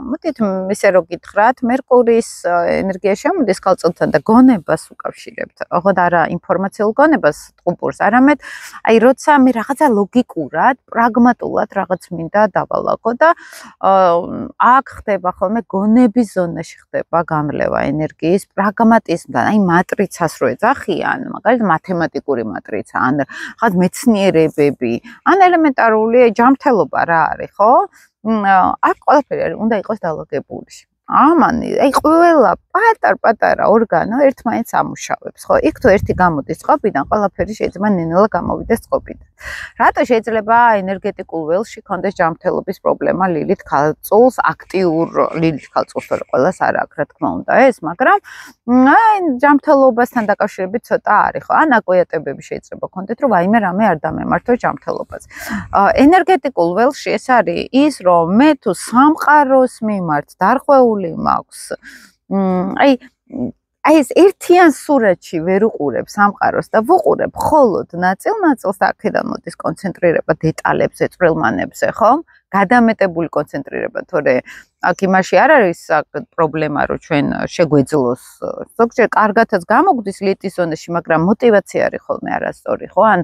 მოდით ისე რომ გითხრათ, მერკურის ენერგია შემოდის ქალწულთან და გონებას უკავშირებთ. ოღონდ არა ინფორმაციულ გონებას ტყუპურს, არამედ აი როცა მე რაღაცა ლოგიკურად, პრაგმატულად რაღაც მინდა დავალაგო და აქ ხდება ხოლმე გონების ზონაში ხდება გამრლევა ენერგიის პრაგმატიზმთან, აი მატრიცას რო ეძახიან, მაგალითად მათემატიკური მატრიცა, ან რაღაც მეცნიერებები, ან ელემენტარული ჯანმრთელობა რა არის, ხო? აქ ყველაფერი არის, უნდა იყოს დალაგებული. ამანი, აი ყველა პატარ-პატარა ორგანო ერთმანეთს ამუშავებს, ხო? იქ თუ ერთი გამოდის წყობიდან, ყველაფერი შეიძლება ნენელა გამოვიდეს წყობიდან. რატო შეიძლება ენერგეტიკულ ველში კონდეს ჯანმრთელობის პრობლემა ლილით ქალწულს, აქტიურ ლილით ქალწულს, თორე ყველას არ აქვს, რა თქმა უნდა ეს, მაგრამ აი ჯანმრთელობასთან დაკავშირებით ცოტა არის, ხო? ან აკვიატებები შეიძლება კონდეთ, რომ ვაიმე რამე არ დამემართო ჯანმრთელობას. ენერგეტიკულ ველში ეს არის ის, რომ მე თუ სამყაროს მიმართ დარღვეული მაქვს, აი ეს ერთიან სურათში ვერ უყურებ სამყაროს და ვუყურებ მხოლოდ ნაწილ-ნაწილს და აქედან მოდის კონცენტრირება დეტალებზე, წვრილმანებზე, ხო? გადამეტებული კონცენტრირება, თორე აქ იმაში არ არის პრობლემა, რომ ჩვენ შეგვეძლოს. ზოგჯერ კარგათაც გამოგვდის ლიტის ზონაში, მაგრამ мотиваცია არის ხოლმე არასწორი, ხო? ან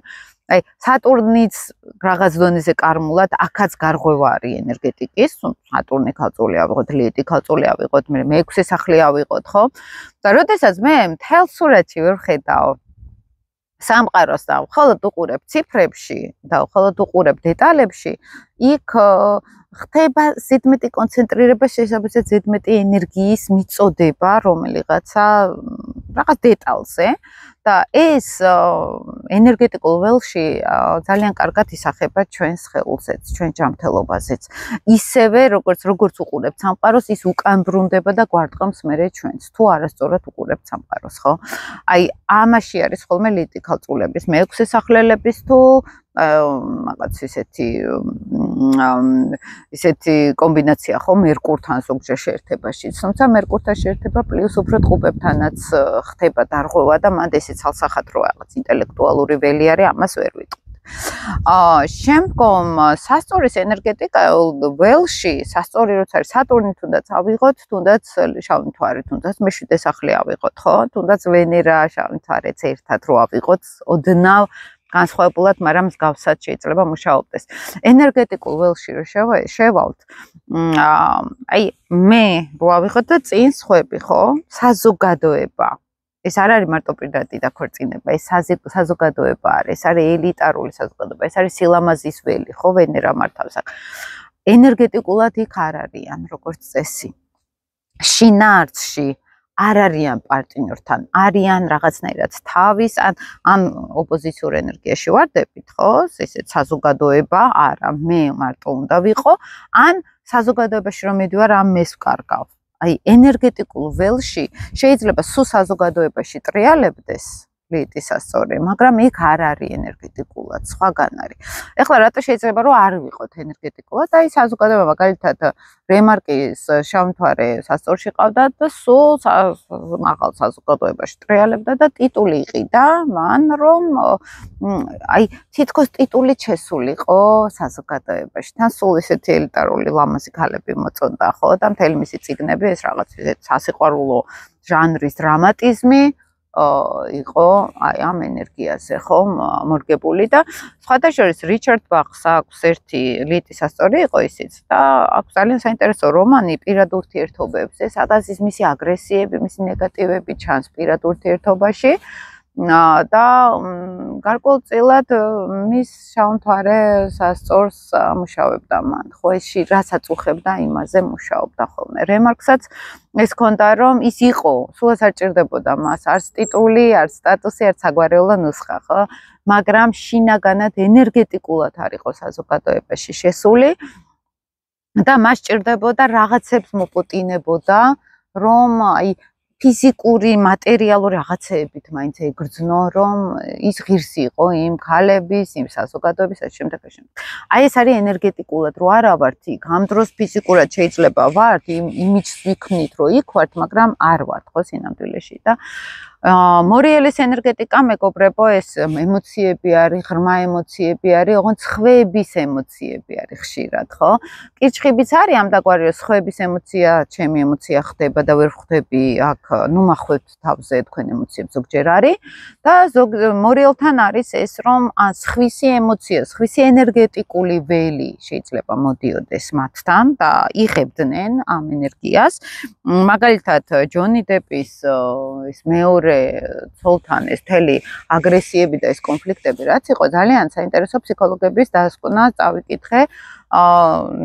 აი სატურნიც რაღაც დონეზე კარმულად აქაც გარღვევა არის ენერგეტიკის, სატურნი ქალწული ავიღოთ, ლიტი ქალწული ავიღოთ, მე 6 სახლი ავიღოთ, ხო? და როდესაც მე მთელ სურათში ვერ ხედავ სამყაროს და მხოლოდ უყურებ ციფრებში და მხოლოდ უყურებ დეტალებში, იქ ხდება ზედმეტი კონცენტრირება, შესაბამისად ზედმეტი ენერგიის მიწოდება რომელიღაცა რაღაც დეტალზე და ეს ენერგეტიკულ ველში ძალიან კარგად ისახება ჩვენს სხეულზეც, ჩვენ ჯანმრთელობაზეც. ისევე როგორც უყურებთ სამყაროს, ის უკან ბრუნდება და გვარტყამს მერე ჩვენს, თუ არასწორად უყურებთ სამყაროს, ხო? აი ამაში არის ხოლმე ლიტი ქალწულების, მე-6 სახლელების თუ რაღაც ისეთი კომბინაცია ხო მერკურთან ზოგჯერ შეერთებაში. თუმცა მერკურთან შეერთება პლუს უფრო ტყუპებთანაც ხდება დარღვევა და მანდ ესეც ალსახატრო რაღაც ინტელექტუალური ველი არის, ამას ვერ ვიტყვით. შემდგომ სასწორის ენერგეტიკა ველში, სასწორი როცა არის სატურნი თუნდაც ავიღოთ, თუნდაც შავი მთვარე, თუნდაც მე-7 სახლი ავიღოთ, ხო? თუნდაც ვენერა, შავი მთვარეც ერთად რო ავიღოთ, ოდნავ განსხვავებულად, მაგრამ მსგავსად შეიძლება მუშაობდეს. ენერგეტიკულ ველში რო შევალთ, აი მე რო ავიღოთ და წინ სხვები, ხო? საზოგადოება. ეს არ არის მარტო პირადი დაქორწინება, ეს საზოგადოება არის, ეს არის ელიტარული საზოგადოება, ეს არის სილამაზის ველი, ხო, ვენერა მართავს აქ. ენერგეტიკულად იქ არ არიან, როგორც წესი. შინაარსში არ არიან პარტნიორთან, არიან რაღაცნაირად თავის, ან ოპოზიციურ ენერგიაში ვარდებით, ხო? ესეც საზოგადოება, არა, მე მარტო უნდა ვიყო, ან საზოგადოებაში რომ მიდივარ, ამ მეს ვკარგავ. აი ენერგეტიკულ ველში შეიძლება სულ საზოგადოებაში ტრიალებდეს, ლიტის ასწორი, მაგრამ იქ არ არის ენერგეტიკულად, სხვაგან არის. ეხლა რატო შეიძლება რომ არ ვიყოთ ენერგეტიკულად? აი საზოგადოება მაგალითად რემარკის შავმთვარე სასწორში ყავდა და სულ მაღალ საზოგადოებაში ტრიალებდა და ტიტული იყიდა მან რომ აი თითქოს ტიტული შესულიყო საზოგადოებაში. თან სულ ესეთი ელიტარული ლამაზი ქალები მოწონდა ხო და მთელი მისი წიგნები ეს რაღაც სასიყვარულო ჟანრის დრამატიზმი იყო აი ამ ენერგიაზე ხო მორგებული და სხვადასხვა რიჩარდ ბახს აქვს ერთი ლიტის ასწორი იყო ისიც და აქვს ძალიან საინტერესო რომანი პირად ურთიერთობებზე სადაც ის მისი აგრესიები, მისი ნეგატივები ჩანს პირად ურთიერთობაში და გარკვეულწილად მის შავმთვარე სასწორს მუშაობდა მან ხო ეს რასაც უხებდა იმაზე მუშაობდა ხოლმე რემარკსაც ეს ქონდა რომ ის იყო სულაც არ ჭირდებოდა მას არც ტიტული არც სტატუსი არც საგვარეულო ნუსხა ხო მაგრამ შინაგანად ენერგეტიკულად არ იყო საზოგადოებაში შესული და მას ჭირდებოდა რაღაცებს მოპოტინებოდა რომ აი ფიზიკური, მატერიალური რაღაცეებით მაინც ეგრძნო, რომ ის ღირსი იყო იმ ქალების, იმ საზოგადოების შემდეგ. აი ეს არის ენერგეტიკულად, რომ არა ვართ იქ, ამ დროს ფიზიკურად შეიძლება ვართ, იმიჯს ვიქნით, რომ იქ ვართ, მაგრამ არ ვართ ხო სინამდვილეში და მორიელის ენერგეტიკა მეგობრებო ეს ემოციები არის, ღრმა ემოციები არის, ოღონდ სხვების ემოციები არის ხშირად, ხო? კირჩხიბიც არის ამდაგვარი რომ სხვების ემოცია, ჩემი ემოცია ხდება და ვერ ხვდები აქ, ნუ მახვევთ თავზე თქვენ ემოციებს ზოგჯერ არის და მორიელთან არის ეს რომ სხვისი ემოცია, სხვისი ენერგეტიკული ველი შეიძლება მოდიოდეს მათთან და იღებდნენ ამ ენერგიას. მაგალითად ჯონი დეპის ეს მეორე ცოლთან ეს თელი აგრესიები და ეს კონფლიქტები რაც იყო ძალიან საინტერესო ფსიქოლოგების დასკვნა წავიკითხე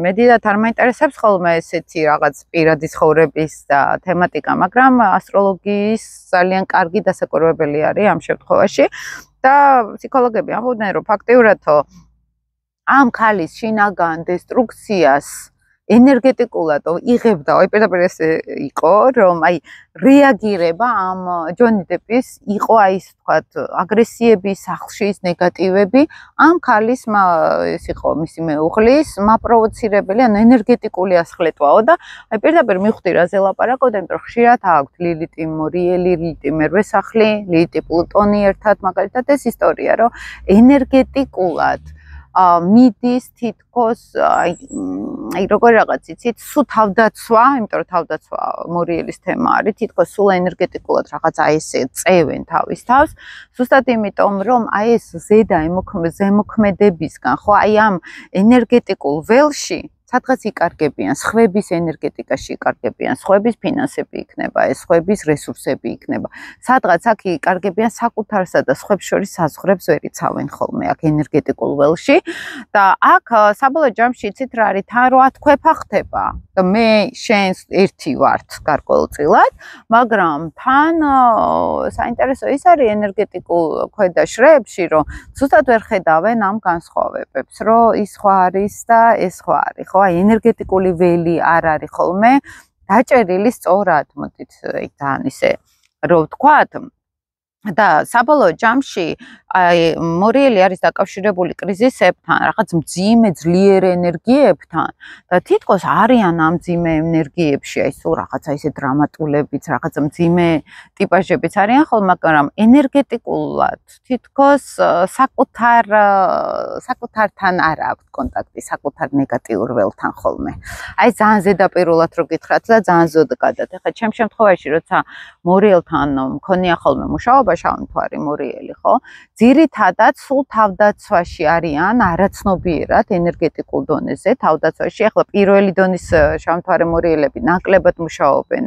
მე დიდათ არ მაინტერესებს ხოლმე ესეთი რაღაც პირადი ცხოვრების და თემატიკა მაგრამ ასტროლოგიის ძალიან კარგი დასაკურებელი არის ამ შემთხვევაში და ფსიქოლოგები ამბობდნენ რომ ფაქტიურად ამ ქალის შინაგან დესტრუქციას ენერგეტიკულად იღებდა, აი პირდაპირ ეს იყო, რომ აი რეაგირება ამ ჯონი დეპის იყო აი ეს თქვათ აგრესიები, სახლში ნეგატივები, ამ ქალის ეს იყო მისი მეუღლის მაპროვოცირებელი, ანუ ენერგეტიკული ასხლეტვაო და აი პირდაპირ მივხვდი რაზე ლაპარაკობდა, იმიტომ რომ ხშირად აქვს ლილიტი მორიელი, ლილიტი მერვე სახლი, ლილიტი პლუტონი ერთად, მაგალითად ეს ისტორია, რომ ენერგეტიკულად მიდის თითქოს აი როგორ რაღაც იცით სულ თავდაცვა, იმიტომ რომ თავდაცვა მორიელის თემა არის, თითქოს სულ ენერგეტიკულად რაღაც აი ესე წევენ თავის თავს, ზუსტად იმიტომ რომ აი ეს ზედა ზემოქმედებისგან ხო აი ამ ენერგეტიკულ ველში სადღაც იკარგებიან, სხვების ენერგეტიკაში იკარგებიან, სხვების ფინანსები იქნება, ეს სხვების რესურსები იქნება. სადღაც აქ იკარგებიან საკუთარსა და სხვებს შორის საზღვრებს ვერ იცავენ ხოლმე აქ ენერგეტიკულ ველში და აქ საბოლოო ჯამში იცით რა არის, თან რო ათქვეფა ხდება და მე შენს ერთი ვართ გარკვეულწილად, მაგრამ თან საინტერესო ის არის ენერგეტიკულ ქვედა შრეებში, რომ ზუსტად ვერ ხედავენ ამ განსხვავებებს, რომ ის სხვა არის და ეს სხვა არის, ხო? აი ენერგეტიკული ველი არ არის ხოლმე დაჭერილი სწორად, მოდით ძალიან ისე რო ვთქვათ და საბოლოო ჯამში აი მორიელი არის დაკავშირებული კრიზისებთან, რაღაც მძიმე ძლიერ ენერგიებთან და თითქოს არიან ამ მძიმე ენერგიებში, აი სულ რაღაცა ისე დრამატულებიც, რაღაც მძიმე ტიპაჟებიც არიან ხოლმე, მაგრამ ენერგეტიკულად თითქოს საკუთართან არ აქვს კონტაქტი, საკუთარ ნეგატიურ ველთან ხოლმე. აი ძალიან ზედაპირულად რო გითხრათ და ძალიან ზოგადად. ეხლა ჩემ შემთხვევაში, როცა მორიელთან მქონია ხოლმე მუშაობა შავმთვარი მორიელი, ხო? ძირითადად სულ თავდაცვაში არიან არაცნობიერად ენერგეტიკულ დონეზე, თავდაცვაში. ეხლა პირველი დონის შავმთვარე მორიელები ნაკლებად მუშაობენ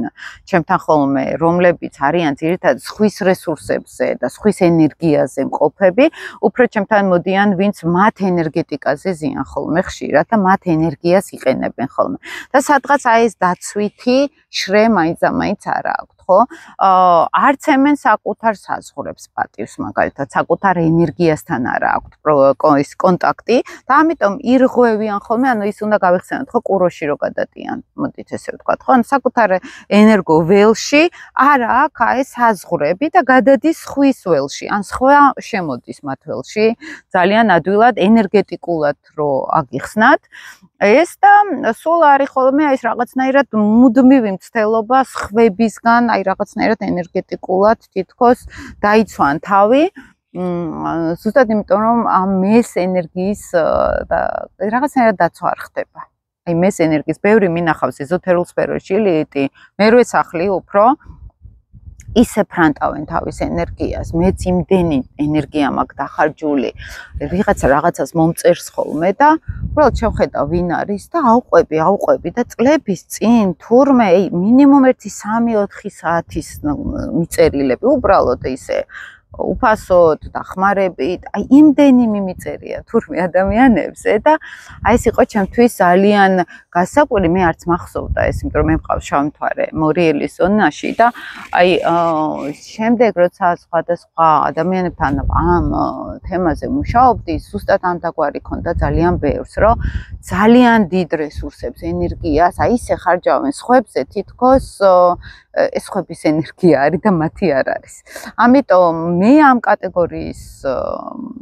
ჩემთან ხოლმე, რომლებიც არიან ძირითადად სხვის რესურსებზე და სხვის ენერგიაზე მყოფები, უფრო ჩემთან მოდიან, ვინც მათ ენერგეტიკაზე ზიან ხოლმე ხშირად და მათ ენერგიას იყენებენ ხოლმე. და სადღაც აი ეს დაცვითი შრე მაინც არ აქვს. ხო? არც ემენ საკუთარ საზღვრებს პატივს, მაგალითად, საკუთარ ენერგიასთან არა აქვთ ის კონტაქტი და ამიტომ ირღვევიან ხოლმე, ანუ ის უნდა გავიხსენოთ, ხო, კუროში რო გადადიან, მოდით ესე ვთქვათ, ხო? ანუ საკუთარ ენერგო ველში არა აქვს აი საზღვრები და გადადის ხვის ველში, ან სხვა შემოდის მათ ველში, ძალიან ადვილად ენერგეტიკულად რო აგიხსნათ ეს და სულ არის ხოლმე აი ეს რაღაცნაირად მუდმივი მცდელობა სხვებისგან, აი რაღაცნაირად ენერგეტიკულად თითქოს დაიცვან თავი. ზუსტად იმიტომ რომ ამ მეს ენერგიის და რაღაცნაირად დაცვა არ ხდება. აი მეს ენერგიის ბევრი მინახავს ეზოთერულ სფეროში ლილიტი, მერვე სახლი უფრო ისე ფრანტავენ თავის ენერგიას, მეც იმდენი ენერგია მაქვს დახარჯული, რაღაცას მომწერს ხოლმე და უბრალოდ შევხედავ ვინ არის და ავყვები და წლების წინ თურმე მინიმუმ 1-3-4 საათის მიწერილები უბრალოდ ისე უფასოდ დახმარებით, აი იმდენი მიმიწერია თურმე ადამიანებზე და აი ეს იყო ჩემთვის ძალიან გასაკვირი, მე არც მახსოვდა ეს, იმიტომ რომ მე მყავს შავი მთვარე მორიელის ზონაში და აი შემდეგ როცა სხვადასხვა ადამიანებთან ამ თემაზე მუშაობდი, ზუსტად ამ დაგვარი ქონდა ძალიან ბევრს, რომ ძალიან დიდ რესურსებს, ენერგიას, აი ისე ხარჯავენ სხვებზე, თითქოს ეს ხვების ენერგია არის და მათი არ არის. ამიტომ მე ამ კატეგორიის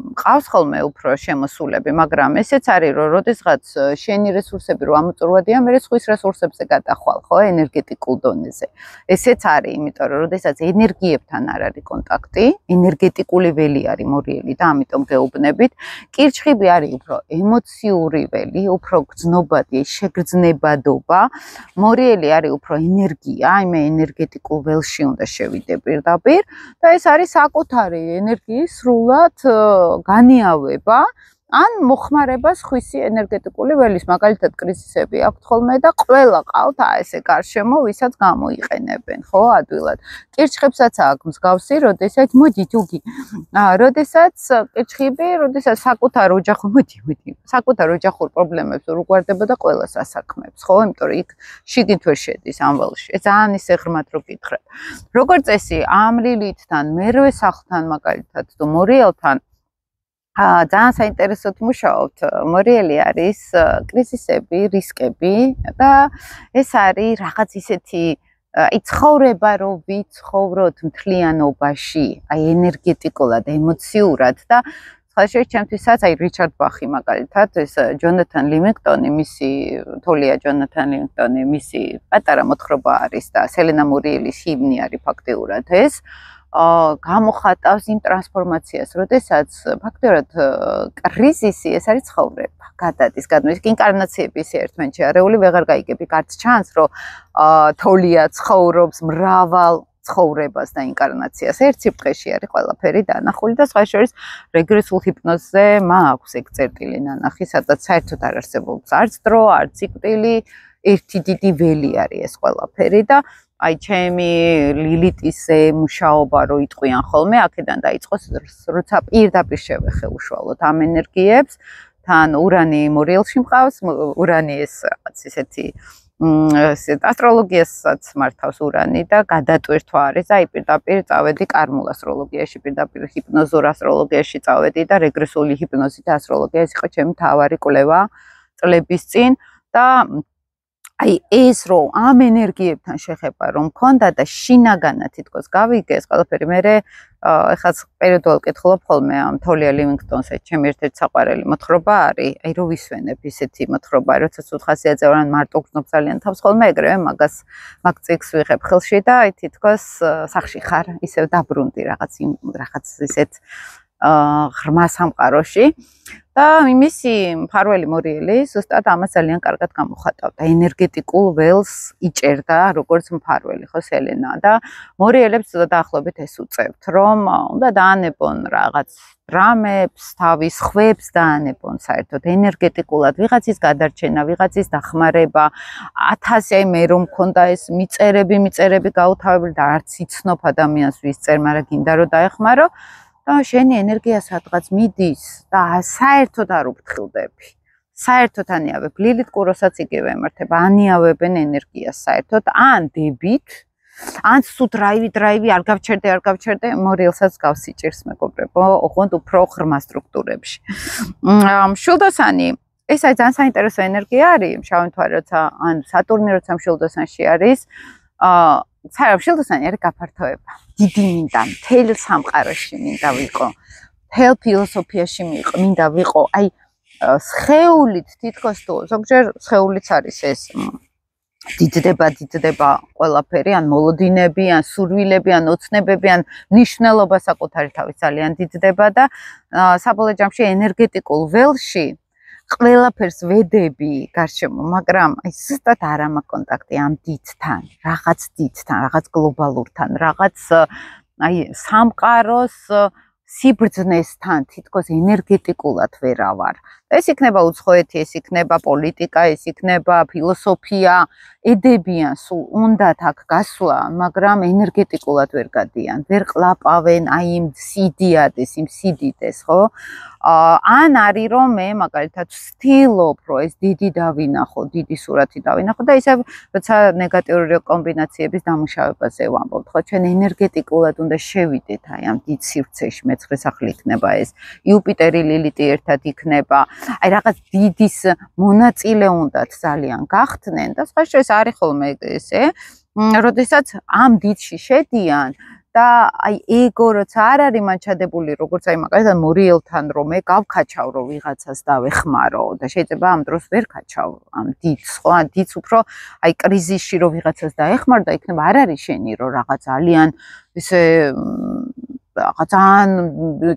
მყავს ხოლმე უფრო შემოსულები, მაგრამ ესეც არის, რომ როდესაც შენი რესურსები რო ამოწურვადია, მე სხვის რესურსებზე გადახვალ, ხო, ენერგეტიკულ დონეზე. ესეც არის, იმიტომ რომ როდესაც ენერგიებთან არ არის კონტაქტი, ენერგეტიკული ველი არის მორიელი და ამიტომ გეუბნებით, კირჩხიბი არის უფრო ემოციური ველი, უფრო გრძნობადი, შეგრძნებადობა, მორიელი არის უფრო ენერგია, აი მე ენერგეტიკულ ველში უნდა შევიდე პირდაპირ და ეს არის საკუთარი ენერგიის სრულად განიავება ან მოხმარება სხვისი ენერგეტიკული ველის, მაგალითად კრიზისები აქვთ ხოლმე და ყველა ყავთ ესე გარშემო, ვისაც გამოიყენებენ, ხო, ადვილად. კირჩხებსაც აქვს მსგავსი, როდესაც მოდით უგი. როდესაც კირჩხიბი, როდესაც საკუთარ ოჯახურ პრობლემებს ვერ უგვარდებოდა ყველას ასაქმებს, ხო, იმიტომ რომ იქ შიგნით ვერ შედის ამ ველში. ეს ძალიან ისე ღრმად რო გითხრათ. როგორც წესი, ამ ლილითთან, მერვე სახლთან მაგალითად თუ მორიელთან ძალიან საინტერესოდ მუშაობთ. მორიელი არის კრიზისები, რისკები და ეს არის რაღაც ისეთი აი ცხოვრება რო ვიცხოვროთ მთლიანობაში, აი ენერგეტიკულად, ემოციურად და ხალხში ჩემთვისაც აი რიჩარდ ბახი მაგალითად ეს ჯონათან ლივინგტონი მისი თოლია ჯონათან ლივინგტონი მისი პატარა მოთხრობა არის და სელენა მორიელის ჰიმნი არის ფაქტიურად ეს გამოხატავს იმ ტრანსფორმაციას, როდესაც ფაქტობრივად კრიზისი ეს არის ცხოვრება, გადადის, გადმოდის, ინკარნაციების ერთმანეთში არეული ვეღარ გაიგები, გარც ჩანს, რომ თოლია ცხოვრობს მრავალ ცხოვრებას და ინკარნაციას ერთ სიბრტყეში არის ყველაფერი დანახული და სხვა შორის რეგრესულ ჰიპნოზზე მაქვს ეგ წერტილი ნანახი, სადაც საერთოდ არ არსებობს არც დრო, არც სიკვდილი, ერთი დიდი ველი არის ეს ყველაფერი და აი ჩემი ლილიტისზე მუშაობა რო იტყვიან ხოლმე, აქედან დაიწყო, როცა პირდაპირ შევეხე უშუალოდ ამ ენერგიებს, თან ურანი მორიელში მყავს, ურანი ეს რაღაც ისეთი ასტროლოგიასაც მართავს ურანი და გადატვირთვა არის, აი პირდაპირ წავედი კარმულ ასტროლოგიაში, პირდაპირ ჰიპნოზურ ასტროლოგიაში წავედი და რეგრესული ჰიპნოზი და ასტროლოგია ეს იყო ჩემი მთავარი კვლევა წლების წინ და აი ეს რომ ამ ენერგიებთან შეხება რომ მქონდა და შინაგანად თითქოს გავიგე ეს ყველაფერი მე ეხლა პერიოდულად ვკითხულობ ხოლმე ამ თოლია ლივინგტონს ეს ჩემი ერთ-ერთი საყვარელი მოთხრობა არის აი რომ ვისვენებ ისეთი მოთხრობა როცა ცუდ ხასიათზე ვარ მარტო გრძნობ ძალიან თავს ხოლმე ეგრევე მაგ წიგს ვიღებ ხელში და აი თითქოს სახში ხარ ისევ დაბრუნდი რაღაც ისეთ ღრმა სამყაროში და მისი მფარველი მორიელი ზუსტად ამას ძალიან კარგად გამოხატავდა. ენერგეტიკულ ველს იჭერდა როგორც მფარველი, ხო სელენა და მორიელებს დაახლოებით ეს უწევთ, რომ უნდა დაანებონ რაღაც დრამებს, თავის ხვებს დაანებონ საერთოდ ენერგეტიკულად, ვიღაცის გადარჩენა, ვიღაცის დახმარება, 1000 აი მე რომ მქონდა ეს მიწერები გაუთავებელი და არც იცნობ ადამიანს ვის წერ, მაგრამ გინდა რომ დაეხმარო შენი ენერგია სადღაც მიდის და საერთოდ არ უფრთხილდები. საერთოდ ანიავებ. ლილით კუროსაც იგივე ემართება, ანიავებენ ენერგიას საერთოდ ან დებით, ან სულ დრაივი არ გავჩერდე მორიელსაც გავსიჭირს მეგობრებო, ოღონდ უფრო ღრმა სტრუქტურებში. მშვილდოსანი ეს არის ძალიან საინტერესო ენერგია არის, შავი მთვარე როცა ან სატურნი როცა მშვილდოსანში არის, მშვილდოსანი არის გაფართოება. დიდი მინდა, მთელ სამყაროში მინდა ვიყო. მთელ ფილოსოფიაში მინდა ვიყო. აი სხეულით თითქოს თუ ზოგჯერ სხეულიც არის ეს დიდდება ყველაფერი, ან მოლოდინები, ან სურვილები, ან ოცნებები, ან ნიშნულობა საკუთარი თავის ძალიან დიდდება და საბოლოო ჯამში ენერგეტიკულ ველში ყველაფერს ვედები გარშემო, მაგრამ აი ზუსტად არ მაქვს კონტაქტი ამ დიდთან, რაღაც გლობალურთან, რაღაც აი სამყაროს სიბრძნესთან თითქოს ენერგეტიკულად ვერავარ. ეს იქნება უცხოეთი, ეს იქნება პოლიტიკა, ეს იქნება ფილოსოფია, ედებიან სულ უნდათ აქ გასვლა, მაგრამ ენერგეტიკულად ვერ გადიან, ვერ ყლაპავენ აი იმ სიდიადეს, იმ სიდიდეს, ხო? ან არის რომ მე მაგალითად ვცდილობ, რომ ეს დიდი დავინახო, დიდი სურათი დავინახო და ისე როცა ნეგატიური კომბინაციების დამუშავებაზე ვამბობ, ხო, ჩვენ ენერგეტიკულად უნდა შევიდეთ აი ამ დიდ სივრცეში, მეცხრე სახლი იქნება ეს, იუპიტერი, ლილიტი ერთად იქნება, აი რაღაც დიდის მონაწილე უნდათ ძალიან გახდნენ და სხვა შორის არის ხოლმე ესე, როდესაც ამ დიდში შედიან და აი ეგო როცა არ არის მაჩადებული, როგორც აი მაგალითად მორიელთან რომ მე გავქაჩავ რომ ვიღაცას დავეხმარო და შეიძლება ამ დროს ვერ ქაჩავ ამ დიდს, ხო? ან დიდს უფრო აი კრიზისში რომ ვიღაცას დაეხმარ და იქნება არ არის შენი რომ რაღაც ძალიან ისე ძალიან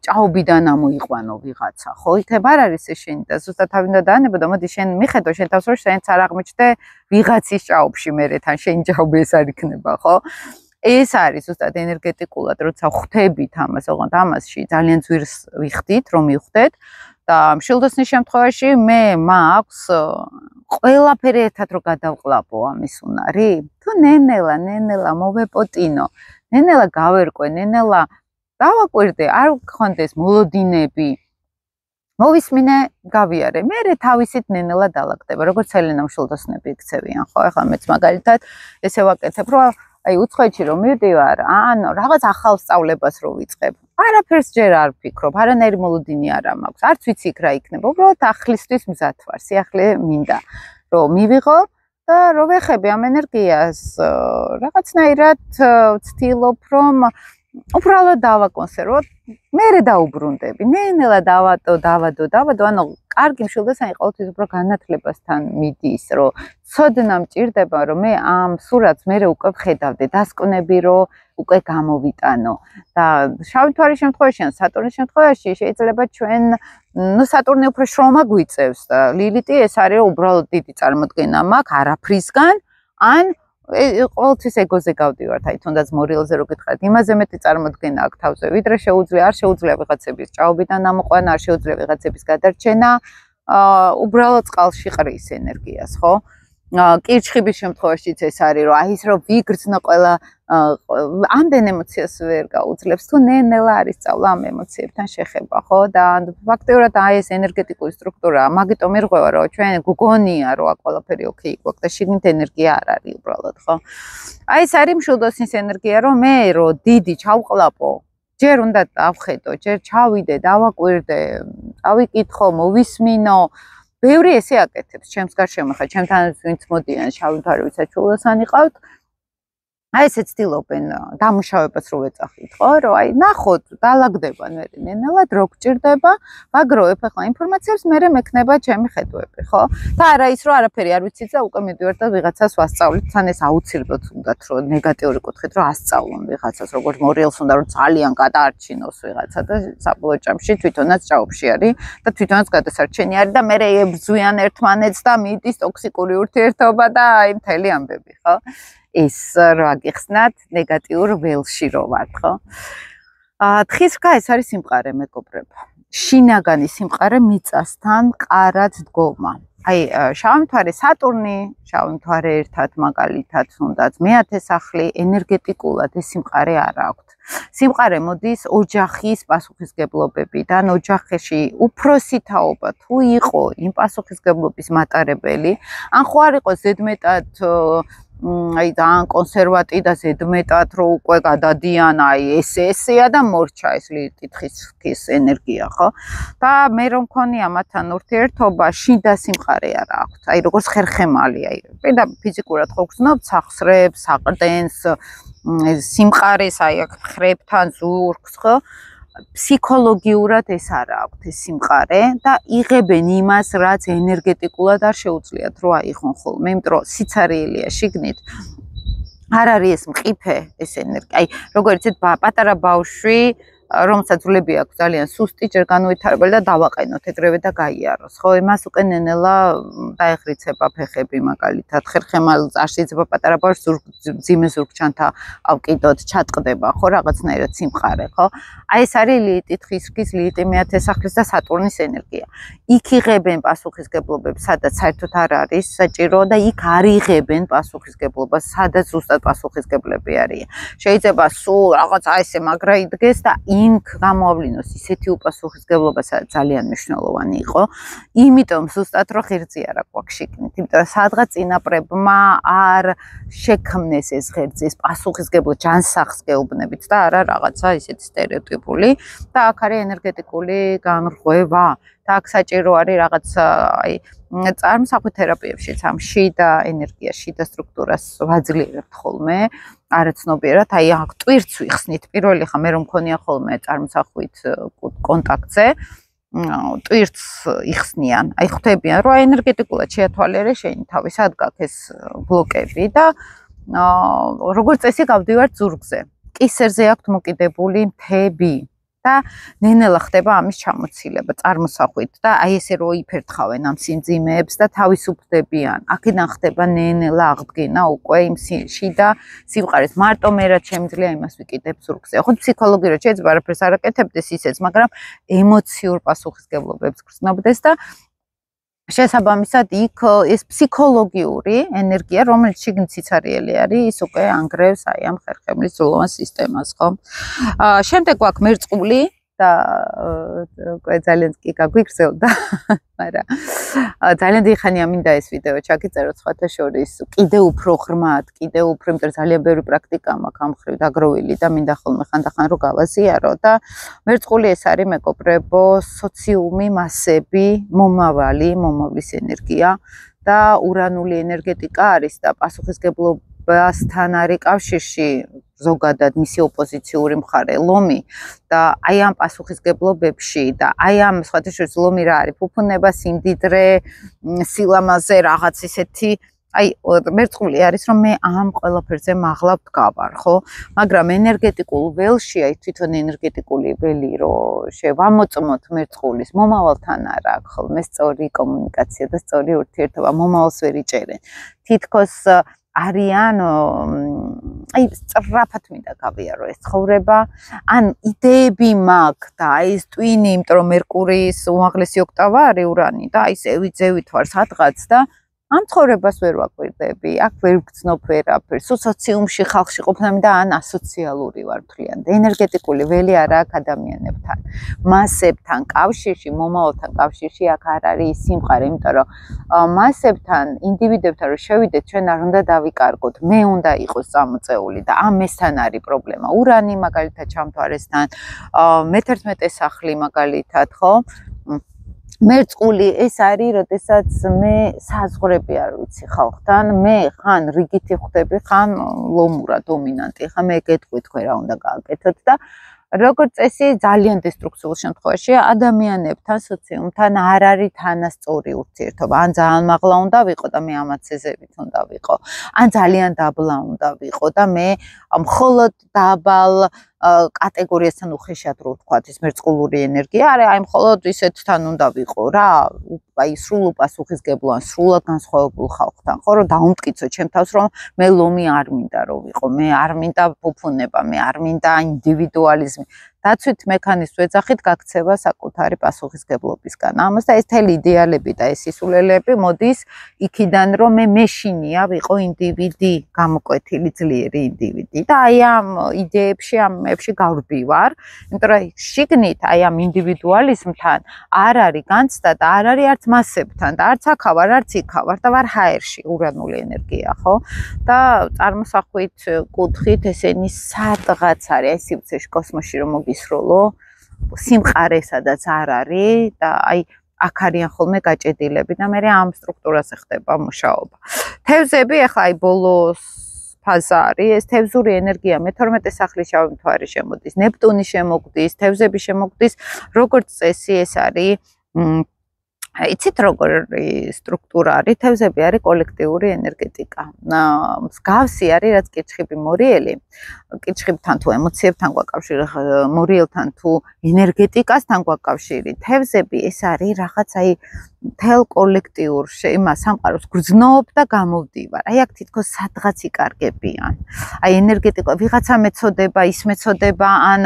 ჭაობიდან ამოიყვანო ვიღაცა, ხო? იქნება არ არის ეს შენი და ზუსტად თავი უნდა დაანება და მოდი შენ მიხედო შენ თავს რომ შენც არ აღმოჩნდე ვიღაცის ჭაობში მერე თან შენი ჭაობი ეს არ იქნება, ხო? ეს არის ზუსტად ენერგეტიკულად, როცა ხვდებით ამას, ოღონდ ამასში ძალიან ძვირს ვიხდით, რომ მივხვდეთ და მშვილდოსნის შემთხვევაში მე მაქვს ყველაფერი ერთად რო გადავყლაპო ამის უნარი, თუ ნენელა მოვეპოტინო, ნენელა გავერკვე, ნენელა დავაკვირდე, არ გქონდეს მოლოდინები, მოვისმინე, გავიარე, მერე თავისით ნენელა დალაგდება, როგორც ელენა მშვილდოსნები იქცევიან, ხო? ახლა მეც მაგალითად ესე ვაკეთებ, რომ აი უცხოეთში რომ მივდივარ, ან რაღაც ახალ სწავლებას რო ვიწყებ, არაფერს ჯერ არ ვფიქრობ, არანაირი მოლოდინი არ მაქვს, არც ვიცი იქ რა იქნება, უბრალოდ აღლისთვის მზად ვარ, სიახლე მინდა რომ მივიღო და რო ვეხები ამ ენერგიას, რაღაცნაირად ვცდილობ რომ უბრალოდ დავაკონსერვოთ, მერე დაუბრუნდები, ნენელა დავადო, ანუ კარგი მშვილდოსანი ყოველთვის უფრო განათლებასთან მიდის, რომ ცოდნა მჭირდება, რომ მე ამ სურათს მერე უკვე ვხედავდე, დასკვნები რომ უკვე გამოვიტანო და შავი მთვარის შემთხვევაში ან სატურნის შემთხვევაში შეიძლება ჩვენ სატურნი უფრო შრომა გვიწევს და ლილიტი ეს არის რომ უბრალოდ დიდი წარმოდგენა მაქვს არაფრისგან, ან ყოველთვის ეგოზე გავდივართ, აი თუნდაც მორიელზე რო გითხრათ, იმაზე მეტი წარმოდგენა აქვს თავზე, ვიდრე არ შეუძლია ვიღაცების ჭაობიდან ამოყვანა, არ შეუძლია ვიღაცების გადარჩენა, უბრალოდ წყალში ყრის ენერგიას, ხო? კირჩხიბის შემთხვევაშიც ეს არის, რომ აი ის რომ ვიგრძნო ყველა ამდენ ემოციას ვერ გაუძლებს, თუ ნენელა არის სწავლა ამ ემოციებთან შეხება, ხო? და ფაქტიურად აი ეს ენერგეტიკული სტრუქტურა, მაგიტომ ერღვევა, რომ ჩვენ გგონია, რომ აქ ყველაფერი ოკეი გვაქვს და შიგნით ენერგია არ არის უბრალოდ, ხო? აი ეს არის მშვილდოსნის ენერგია, რომ მე რო დიდი ჩავყლაპო, ჯერ უნდა დავხედო, ჯერ ჩავიდე, დავაკვირდე, წავიკითხო, მოვისმინო. ბევრი ესე აკეთებს ჩემს გარშემო, ხა ჩემთან ვინც მოდიან შავი მთვარე ვისაც მშვილდოსანი ყავთ, აი ესე ცდილობენ დამუშავებას რო ეწახით, ხო? რომ აი ნახოთ, დალაგდება მერე ნენელა, დრო გჭირდება, ვაგროვებ ახლა ინფორმაციებს, მერე მექნება ჩემი ხედვები, ხო? და არა ის რომ არაფერი არ ვიცით და უკვე მივდივართ და ვიღაცას ვასწავლით, თან ეს აუცილებლად უნდათ რომ ნეგატიური კუთხით რომ ასწავლონ ვიღაცას, როგორც მორიელს უნდა რომ ძალიან გადაარჩინოს ვიღაცა და საბოლოო ჯამში თვითონაც ჭაობში არის და თვითონაც გადასარჩენი არის და მერე ებრძვიან ერთმანეთს და მიდის ტოქსიკური ურთიერთობა და აი მთელი ამბები, ხო? ეს რა გიხსნათ ნეგატიურ ველში რო ვართ, ხო? თხის რქა ეს არის სიმყარე, მეგობრებო. შინაგანი სიმყარე მიწასთან მყარად დგომა. აი შავი მთვარე სატურნი, შავი მთვარე ერთად მაგალითად თუნდაც მეათე სახლი ენერგეტიკულად ეს სიმყარე არ აქვს. სიმყარე მოდის ოჯახის პასუხისგებლობებიდან, ოჯახში უფროსი თაობა თუ იყო იმ პასუხისგებლობის მატარებელი, ან ხო არ იყო ზედმეტად აი ძალიან კონსერვატი და ზედმეტად რო უკვე გადადიან აი ესეა და მორჩა ეს ლიტითხის ენერგია ხო და მე რომ მქონია მათთან ურთიერთობა შიდა სიმყარე არ აქვს აი როგორც ხერხემალი აი და ფიზიკურად ხო გრძნობ სახსრებს საყრდენს სიმყარეს აი აქ ხრებთან ზურგს ხო ფსიქოლოგიურად ეს არ აქვს ეს სიმყარე და იღებენ იმას რაც ენერგეტიკულად არ შეუძლიათ რომ აიღონ ხოლმე იმიტომ რომ სიცარიელია შიგნით არ არის ეს მყიფე ეს ენერგია აი როგორ იცით პატარა ბავშვი რომელსაც ძვლები აქვს ძალიან სუსტი ჯერ განუვითარებელი და დავაყენოთ ეგრევე და გაიაროს ხო იმას უკვე ნენელა დაეხრიცება ფეხები მაგალითად ხერხემალს არ შეიძლება პატარა ბავშვს ძიმე ზურგჩანთა ავკიდოთ ჩატყდება ხო რაღაცნაირად სიმყარე ხო აი ეს არის ლიტითხის ლიტი მეათესახლის და სატურნის ენერგია იქ იღებენ პასუხისგებლობებს სადაც საერთოდ არ არის საჭირო და იქ არ იღებენ პასუხისგებლობას სადაც ზუსტად პასუხისგებლები არიან შეიძლება სულ რაღაც აი ესე მაგრა იდგეს და იქ გამოავლინოს ისეთი უპასუხისგებლობა ძალიან მნიშვნელოვანი იყო იმიტომ ზუსტად რომ ღერძი არ აქვს შიგნით იმიტომ რომ სადღაც წინაპრებმა არ შექმნეს ეს ღერძი ეს პასუხისგებლო ჯანსაღს გეუბნებით და არა რაღაცა ისეთი სტერეოტიპული და აქ არის ენერგეტიკული განრღვევა და აქ საჭირო არის რაღაც აი წარმოსახვით თერაპიებშიც ამ შიდა ენერგია შიდა სტრუქტურას ვაძლიერებთ ხოლმე არაცნობიერად აი აქ ტვირთს ვიხსნით პირველი ხა მე რომ მქონია ხოლმე წარმოსახვით კონტაქტზე ტვირთს იხსნიან აი ხვდებიან რომ ენერგეტიკულად შეათვალიერე შენი თავი სად გაქვს ეს ბლოკები და როგორც წესი გავდივართ ზურგზე კისერზე აქვთ მოკიდებული მთები და ნენელა ხდება ამის ჩამოცილება წარმოსახვით და აი ესე რო იფერთხავენ ამ სიმძიმეებს და თავისუფლდებიან აქედან ხდება ნენელა აღდგენა უკვე იმ შიდა სიმყარეს მარტო მე რაც შემიძლია იმას ვიკიდებ ზურგზე ხო ფსიქოლოგიურად შეიძლება არაფერს არ აკეთებდეს ისეც მაგრამ ემოციურ პასუხისგებლობებს გრძნობდეს და შესაბამისად იქ ეს ფსიქოლოგიური ენერგია რომელიც შიგნით სიცარიელი არის ის უკვე ანგრევს აი ამ ხერხემლის ძვლოვან სისტემას ხო შემდეგ გვაქვს მერწყული და უკვე ძალიან კი გაგვიგრძელდა მაგრამ ძალიან დიხანია მინდა ეს ვიდეო ჩაგიწეროთ სხვათა შორის კიდე უფრო ღრმად კიდე უფრო იმიტომ ძალიან ბევრი პრაქტიკა მაქვს ამ ხრივ დაგროვილი და მინდა ხოლმე ხანდახან რომ გავაზიარო და მერწყული ეს არის მეკობრებო სოციუმი მასები მომავლის ენერგია და ურანული ენერგეტიკა არის და პასუხისგებლობასთან არის კავშირში ზოგადად მისი ოპოზიციური მხარე ლომი და აი ამ პასუხისგებლობებში და აი ამ სხვათა შორის ლომი რა არის ფუფუნება სიმდიდრე სილამაზე რაღაც ისეთი აი მერწყული არის რომ მე ამ ყველაფერზე მაღლა ვდგავარ ხო მაგრამ ენერგეტიკულ ველში აი თვითონ ენერგეტიკული ველი რომ შევამოწმოთ მერწყულის მომავალთან არ აქვს ხოლმე სწორი კომუნიკაცია და სწორი ურთიერთობა მომავალს ვერ იჭერენ თითქოს არიან აი სწრაფად მინდა გავიარო ეს ცხოვრება ან იდეები მაქვს და აი ეს ტვინი იმიტომ რომ მერკურის უმაღლესი ოქტავა არის ურანი და აი ესე ვიძევით ვარ სადღაც და ამ ცხოვრებას ვერ ვაკვირდები, აქ ვერ ვგრძნობ ვერაფერს. სოციუმში ხალხში ყოფნა და ან ასოციალური ვარ მთლიან. ენერგეტიკული ველი არ აქვს ადამიანებთან. მასებთან კავშირში, მომავალთან კავშირში აქ არ არის სიმყარე, იმიტომ რომ მასებთან, ინდივიდებთან რომ შევიდეთ, ჩვენ არ უნდა დავიკარგოთ. მე უნდა იყოს წამოწეული და ამ ესთან არის პრობლემა. ურანი მაგალითად ჩამთვარესთან, მე-11 სახლი მაგალითად, ხო? მერწყული ეს არის, როდესაც მე საზღვრები არ ვიცი ხალხთან, მე ხან რიგითი ხვდები, ხან ლომურა დომინანტი, ხან მე გეტყვი თქვენ რა უნდა გააკეთოთ და როგორც წესი ძალიან დესტრუქციულ შემთხვევაში ადამიანებთან, სოციუმთან არ არის თანასწორი ურთიერთობა. ან ძალიან მაღლა უნდა ვიყო და მე ამაც ეზევით უნდა ვიყო. ან ძალიან დაბლა უნდა ვიყო და მე მხოლოდ დაბალ კატეგორიასთან უხეშად რო ვთქვათ, ეს მერწყულური ენერგია არის, აი მხოლოდ ისეთთან უნდა ვიყო რა, აი სრულ უპასუხისგებლო ან სრულად განსხვავებულ ხალხთან, ხო, რომ დაუმტკიცო ჩემ თავს, რომ მე ლომი არ მინდა რომ ვიყო, მე არ მინდა ფუფუნება, მე არ მინდა ინდივიდუალიზმი. დაცვით მექანიზმს ვეძახით გაქცევა საკუთარი პასუხისგებლობისგან. ამას და ეს თელი იდეალები და ეს სისულელეები მოდის იქიდან, რომ მე მეშინია ვიყო ინდივიდი, გამოკვეთილი ძლიერი ინდივიდი და აი ამ იდეებში, ამ მეებში გავრბივარ, იმიტომ რომ შიგნით აი ამ ინდივიდუალიზმთან არ არის განცდა და არ არის არც მასებთან და არც აქავარ, არც იქავარ და ვარ ჰაერში, ურანული ენერგია, ხო? და წარმოსახვით კუთხით ესენი სადღაც არის, აი სივრცეში კოსმოსში რომ მოგისროლო, სიმყარე სადაც არ არის და აი აქ არიან ხოლმე გაჭედილები და მე ამ სტრუქტურაზე ხდება მუშაობა. თევზები ახლა აი ბოლოს ფაზა არის, ეს თევზური ენერგია მე-12 სახლის შავი მთვარე შემოდის, ნეპტუნი შემოგვდის, თევზები შემოგვდის, როგორც წესი ეს არის იცით როგორი სტრუქტურა არის, თევზები არის კოლექტიური ენერგეტიკა. მსგავსი არის რაც კიჩხიბი მორიელი, კიჩხიბთან თუ ემოციებთან გვაკავშირი, მორიელთან თუ ენერგეტიკასთან გვაკავშირი. თევზები ეს არის რაღაც აი მთელ კოლექტიურ იმას სამყაროს გრძნობ და გამოვდივარ. აი აქ თითქოს სადღაც იკარგებიან. აი ენერგეტიკა ვიღაცა მეწოდება, ის მეწოდება, ან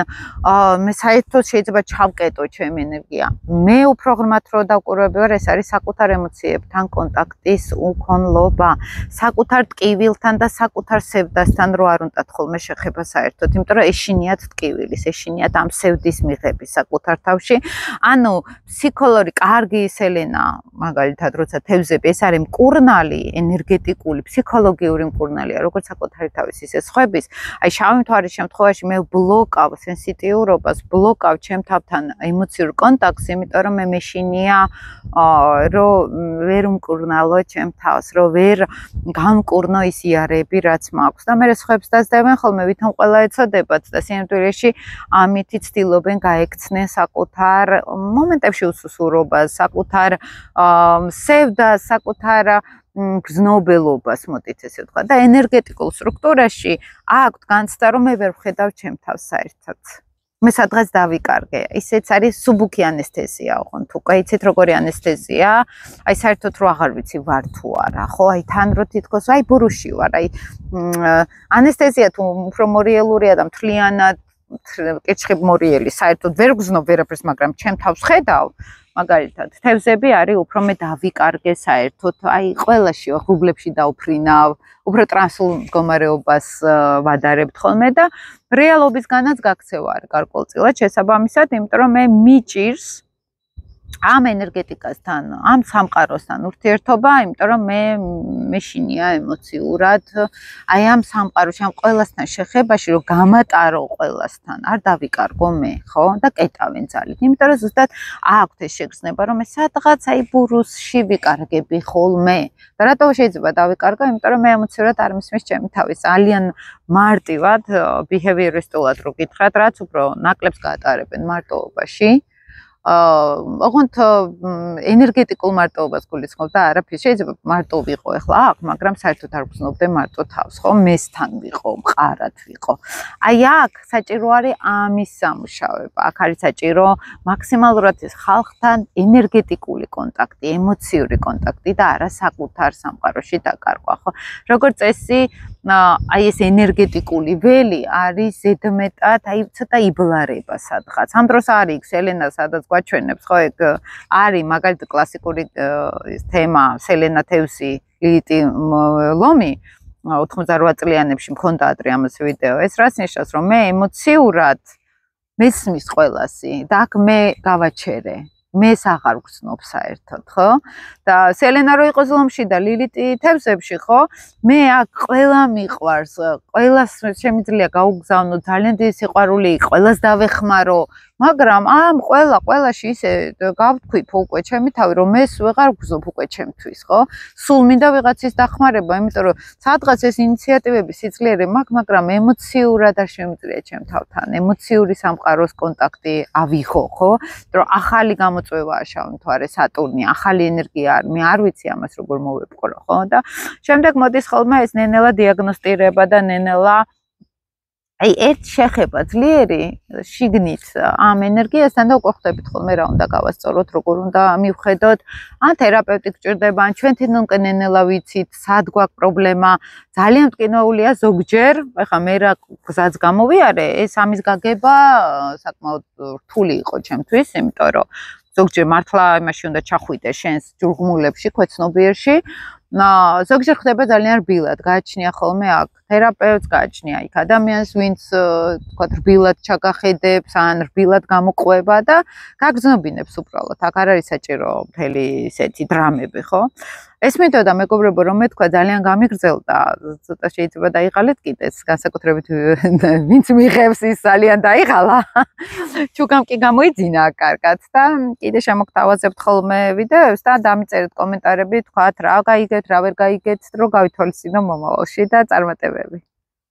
მე საერთოდ შეიძლება ჩავკეტო ჩემი ენერგია. მე უფრო ღრმად რო დავყურებ ეს არის საკუთარ ემოციებთან კონტაქტის უქონლობა, საკუთარ ტკივილთან და საკუთარ სევდასთან რო არ უნდათ ხოლმე შეხება საერთოდ, იმიტომ რომ ეშინიათ ტკივილის, ეშინიათ ამ სევდის მიღების საკუთარ თავში. ანუ ფსიქოლოგი კარგი სელენა, მაგალითად, როცა თევზები, ეს არის მკურნალი, ენერგეტიკული, ფსიქოლოგიური მკურნალია, როგორც საკუთარი თავის, ისე სხვების. აი შავი მთვარის შემთხვევაში მე ბლოკავ სენსიტიურობას, ბლოკავ ჩემ თავთან ემოციურ კონტაქტს, იმიტომ რომ მე მეშინია რომ ვერ უმკურნალო ჩემ თავს, რომ ვერ გამკურნო ის იარები, რაც მაქვს. და მე სხვებს დასდევენ ხოლმე, ვითომ ყველა ეცოდებათ და სინამდვილეში ამითი ცდილობენ გაექცნენ საკუთარ მომენტებში უსუსურობას, საკუთარ სევდას, საკუთარ გრძნობელობას, მოდით ესე ვთქვა. და ენერგეტიკულ სტრუქტურაში აქვთ განცდა, რომ მე ვერ ვხედავ ჩემ თავს საერთოდ. მე სადღაც დავიკარგე. ისეც არის სუბუქი ანესთეზია, ოღონდ უკვე იცით როგორი ანესთეზია. აი საერთოდ რო აღარ ვიცი ვარ თუ არა, ხო? აი თან რო თითქოს აი ბურუში ვარ. აი ანესთეზია თუ უფრო მორიელურია და მთლიანად კიჩხიბ მორიელი, საერთოდ ვერ გზნობ ვერაფერს, მაგრამ ჩემ თავს ხედავ. მაგალითად, თევზები არის უფრო მე დავიკარგე საერთოდ, აი ყველაში ღრუბლებში დავფრინავ, უფრო ტრანსულ მდგომარეობას ვადარებთ ხოლმე და რეალობისგანაც გაქცევა არის გარკვეულწილად შესაბამისად, იმიტომ რომ მე მიჭირს ამ ენერგეტიკასთან, ამ სამყაროსთან ურთიერთობა, იმიტომ რომ მე მეშინია ემოციურად, აი ამ სამყაროში, ამ ყველასთან შეხებაში, რომ გამატარო ყველასთან, არ დავიკარგო მე, ხო? და კეტავენ ძალით. იმიტომ რომ ზუსტად აქვთ ეს შეგრძნება, რომ მე სადღაც აი ბურუსში ვიკარგები ხოლმე. და რატო შეიძლება დავიკარგო? იმიტომ რომ მე ემოციურად არ მისმის ჩემი თავის. ძალიან მარტივად, behavioristულად რო გითხრათ, რაც უფრო ნაკლებს გაატარებენ მარტოობაში. ოღონდ ენერგეტიკულ მარტოობას გულისხმობ და არაფერს შეიძლება მარტო ვიყო ახლა აქ, მაგრამ საერთოდ არ გრძნობდე მარტო თავს, ხო? მესთან ვიყო, მყარად ვიყო. აი აქ საჭირო არის ამის სამუშაოება. აქ არის საჭირო მაქსიმალურად ხალხთან ენერგეტიკული კონტაქტი, ემოციური კონტაქტი და არა საკუთარ სამყაროში დაკარგვა, ხო? როგორც წესი, აი ეს ენერგეტიკული ველი არის ზედმეტად, აი ცოტა იბლარება სადღაც. ამ დროს არის იქ სელენა, სადაც გვაჩვენებს, ხო, ეგ არის მაგალითად კლასიკური თემა სელენა თევზი, ლილიტი ლომი 88 წლიანებში მქონდა ადრე ამას ვიდეო. ეს რას ნიშნავს, რომ მე ემოციურად მესმის ყველასი და აქ მე გავაჩერე. მეს აღარ გრძნობ საერთოდ, ხო? და სელენა რო იყოს ლომში და ლილიტი თევზებში, ხო? მე აქ ყველა მიყვარს, ყველას შემიძლია გაუგზავნო, ძალიან დიდი სიყვარული, ყველას დავეხმარო, მაგრამ ამ ყველაში ისე გავთქვით უკვე ჩემი თავი, რომ ეს ვეღარ გგზნობ უკვე ჩემთვის, ხო? სულ მინდა ვიღაცის დახმარება, იმიტომ რომ სადღაც ეს ინიციატივები სიძლიერე მაქვს, მაგრამ ემოციურად არ შემიძლია ჩემ თავთან, ემოციური სამყაროს კონტაქტი ავიღო, ხო? რომ ახალი გამოწვევაა შავი მთვარე, სატურნი, ახალი ენერგია არის, მე არ ვიცი ამას როგორ მოვეპყრო, ხო? და შემდეგ მოდის ხოლმე ეს ნენელა დიაგნოსტირება და ნენელა აი ერთ შეხება ძლიერი შიგნით ამ ენერგიასთან და უკვე ხვდებით ხოლმე რა უნდა გავასწოროთ, როგორ უნდა მივხედოთ, ან თერაპევტი გჭირდება, ან ჩვენ თვითონ კენენელა ვიცით, სად გვაქვს პრობლემა. ძალიან მტკივნეულია ზოგჯერ, ეხლა მე რა გზაც გამოვიარე, ეს ამის გაგება საკმაოდ რთული იყო ჩემთვის, იმიტომ რომ ზოგჯერ მართლა იმაში უნდა ჩახვიდე შენს ჯურღმულებში, ქვეცნობიერში. ზოგჯერ ხდება ძალიან რბილად, გააჩნია ხოლმე აქ თერაპევტს, გააჩნია იქ ადამიანს, ვინც თქვა რბილად ჩაგახედებს, ან რბილად გამოყვება და გაგზნობინებს უბრალოდ. აქ არ არის საჭირო მთელი ესეთი დრამები, ხო? ეს მინდოდა მეგობრებო, რომ მე თქვა ძალიან გამიგრძელდა, ცოტა შეიძლება დაიღალეთ კიდეც, განსაკუთრებით ვინც მიიღებს ის ძალიან დაიღალა. ჩუგამ კი გამოიძინა კარგად და კიდე შემოგთავაზებთ ხოლმე ვიდეოს და დამიწერეთ კომენტარები, თქვათ რა გაიგეთ, რა ვერ გაიგეთ, რომ გავითვალისწინო მომავალში და წარმატებები.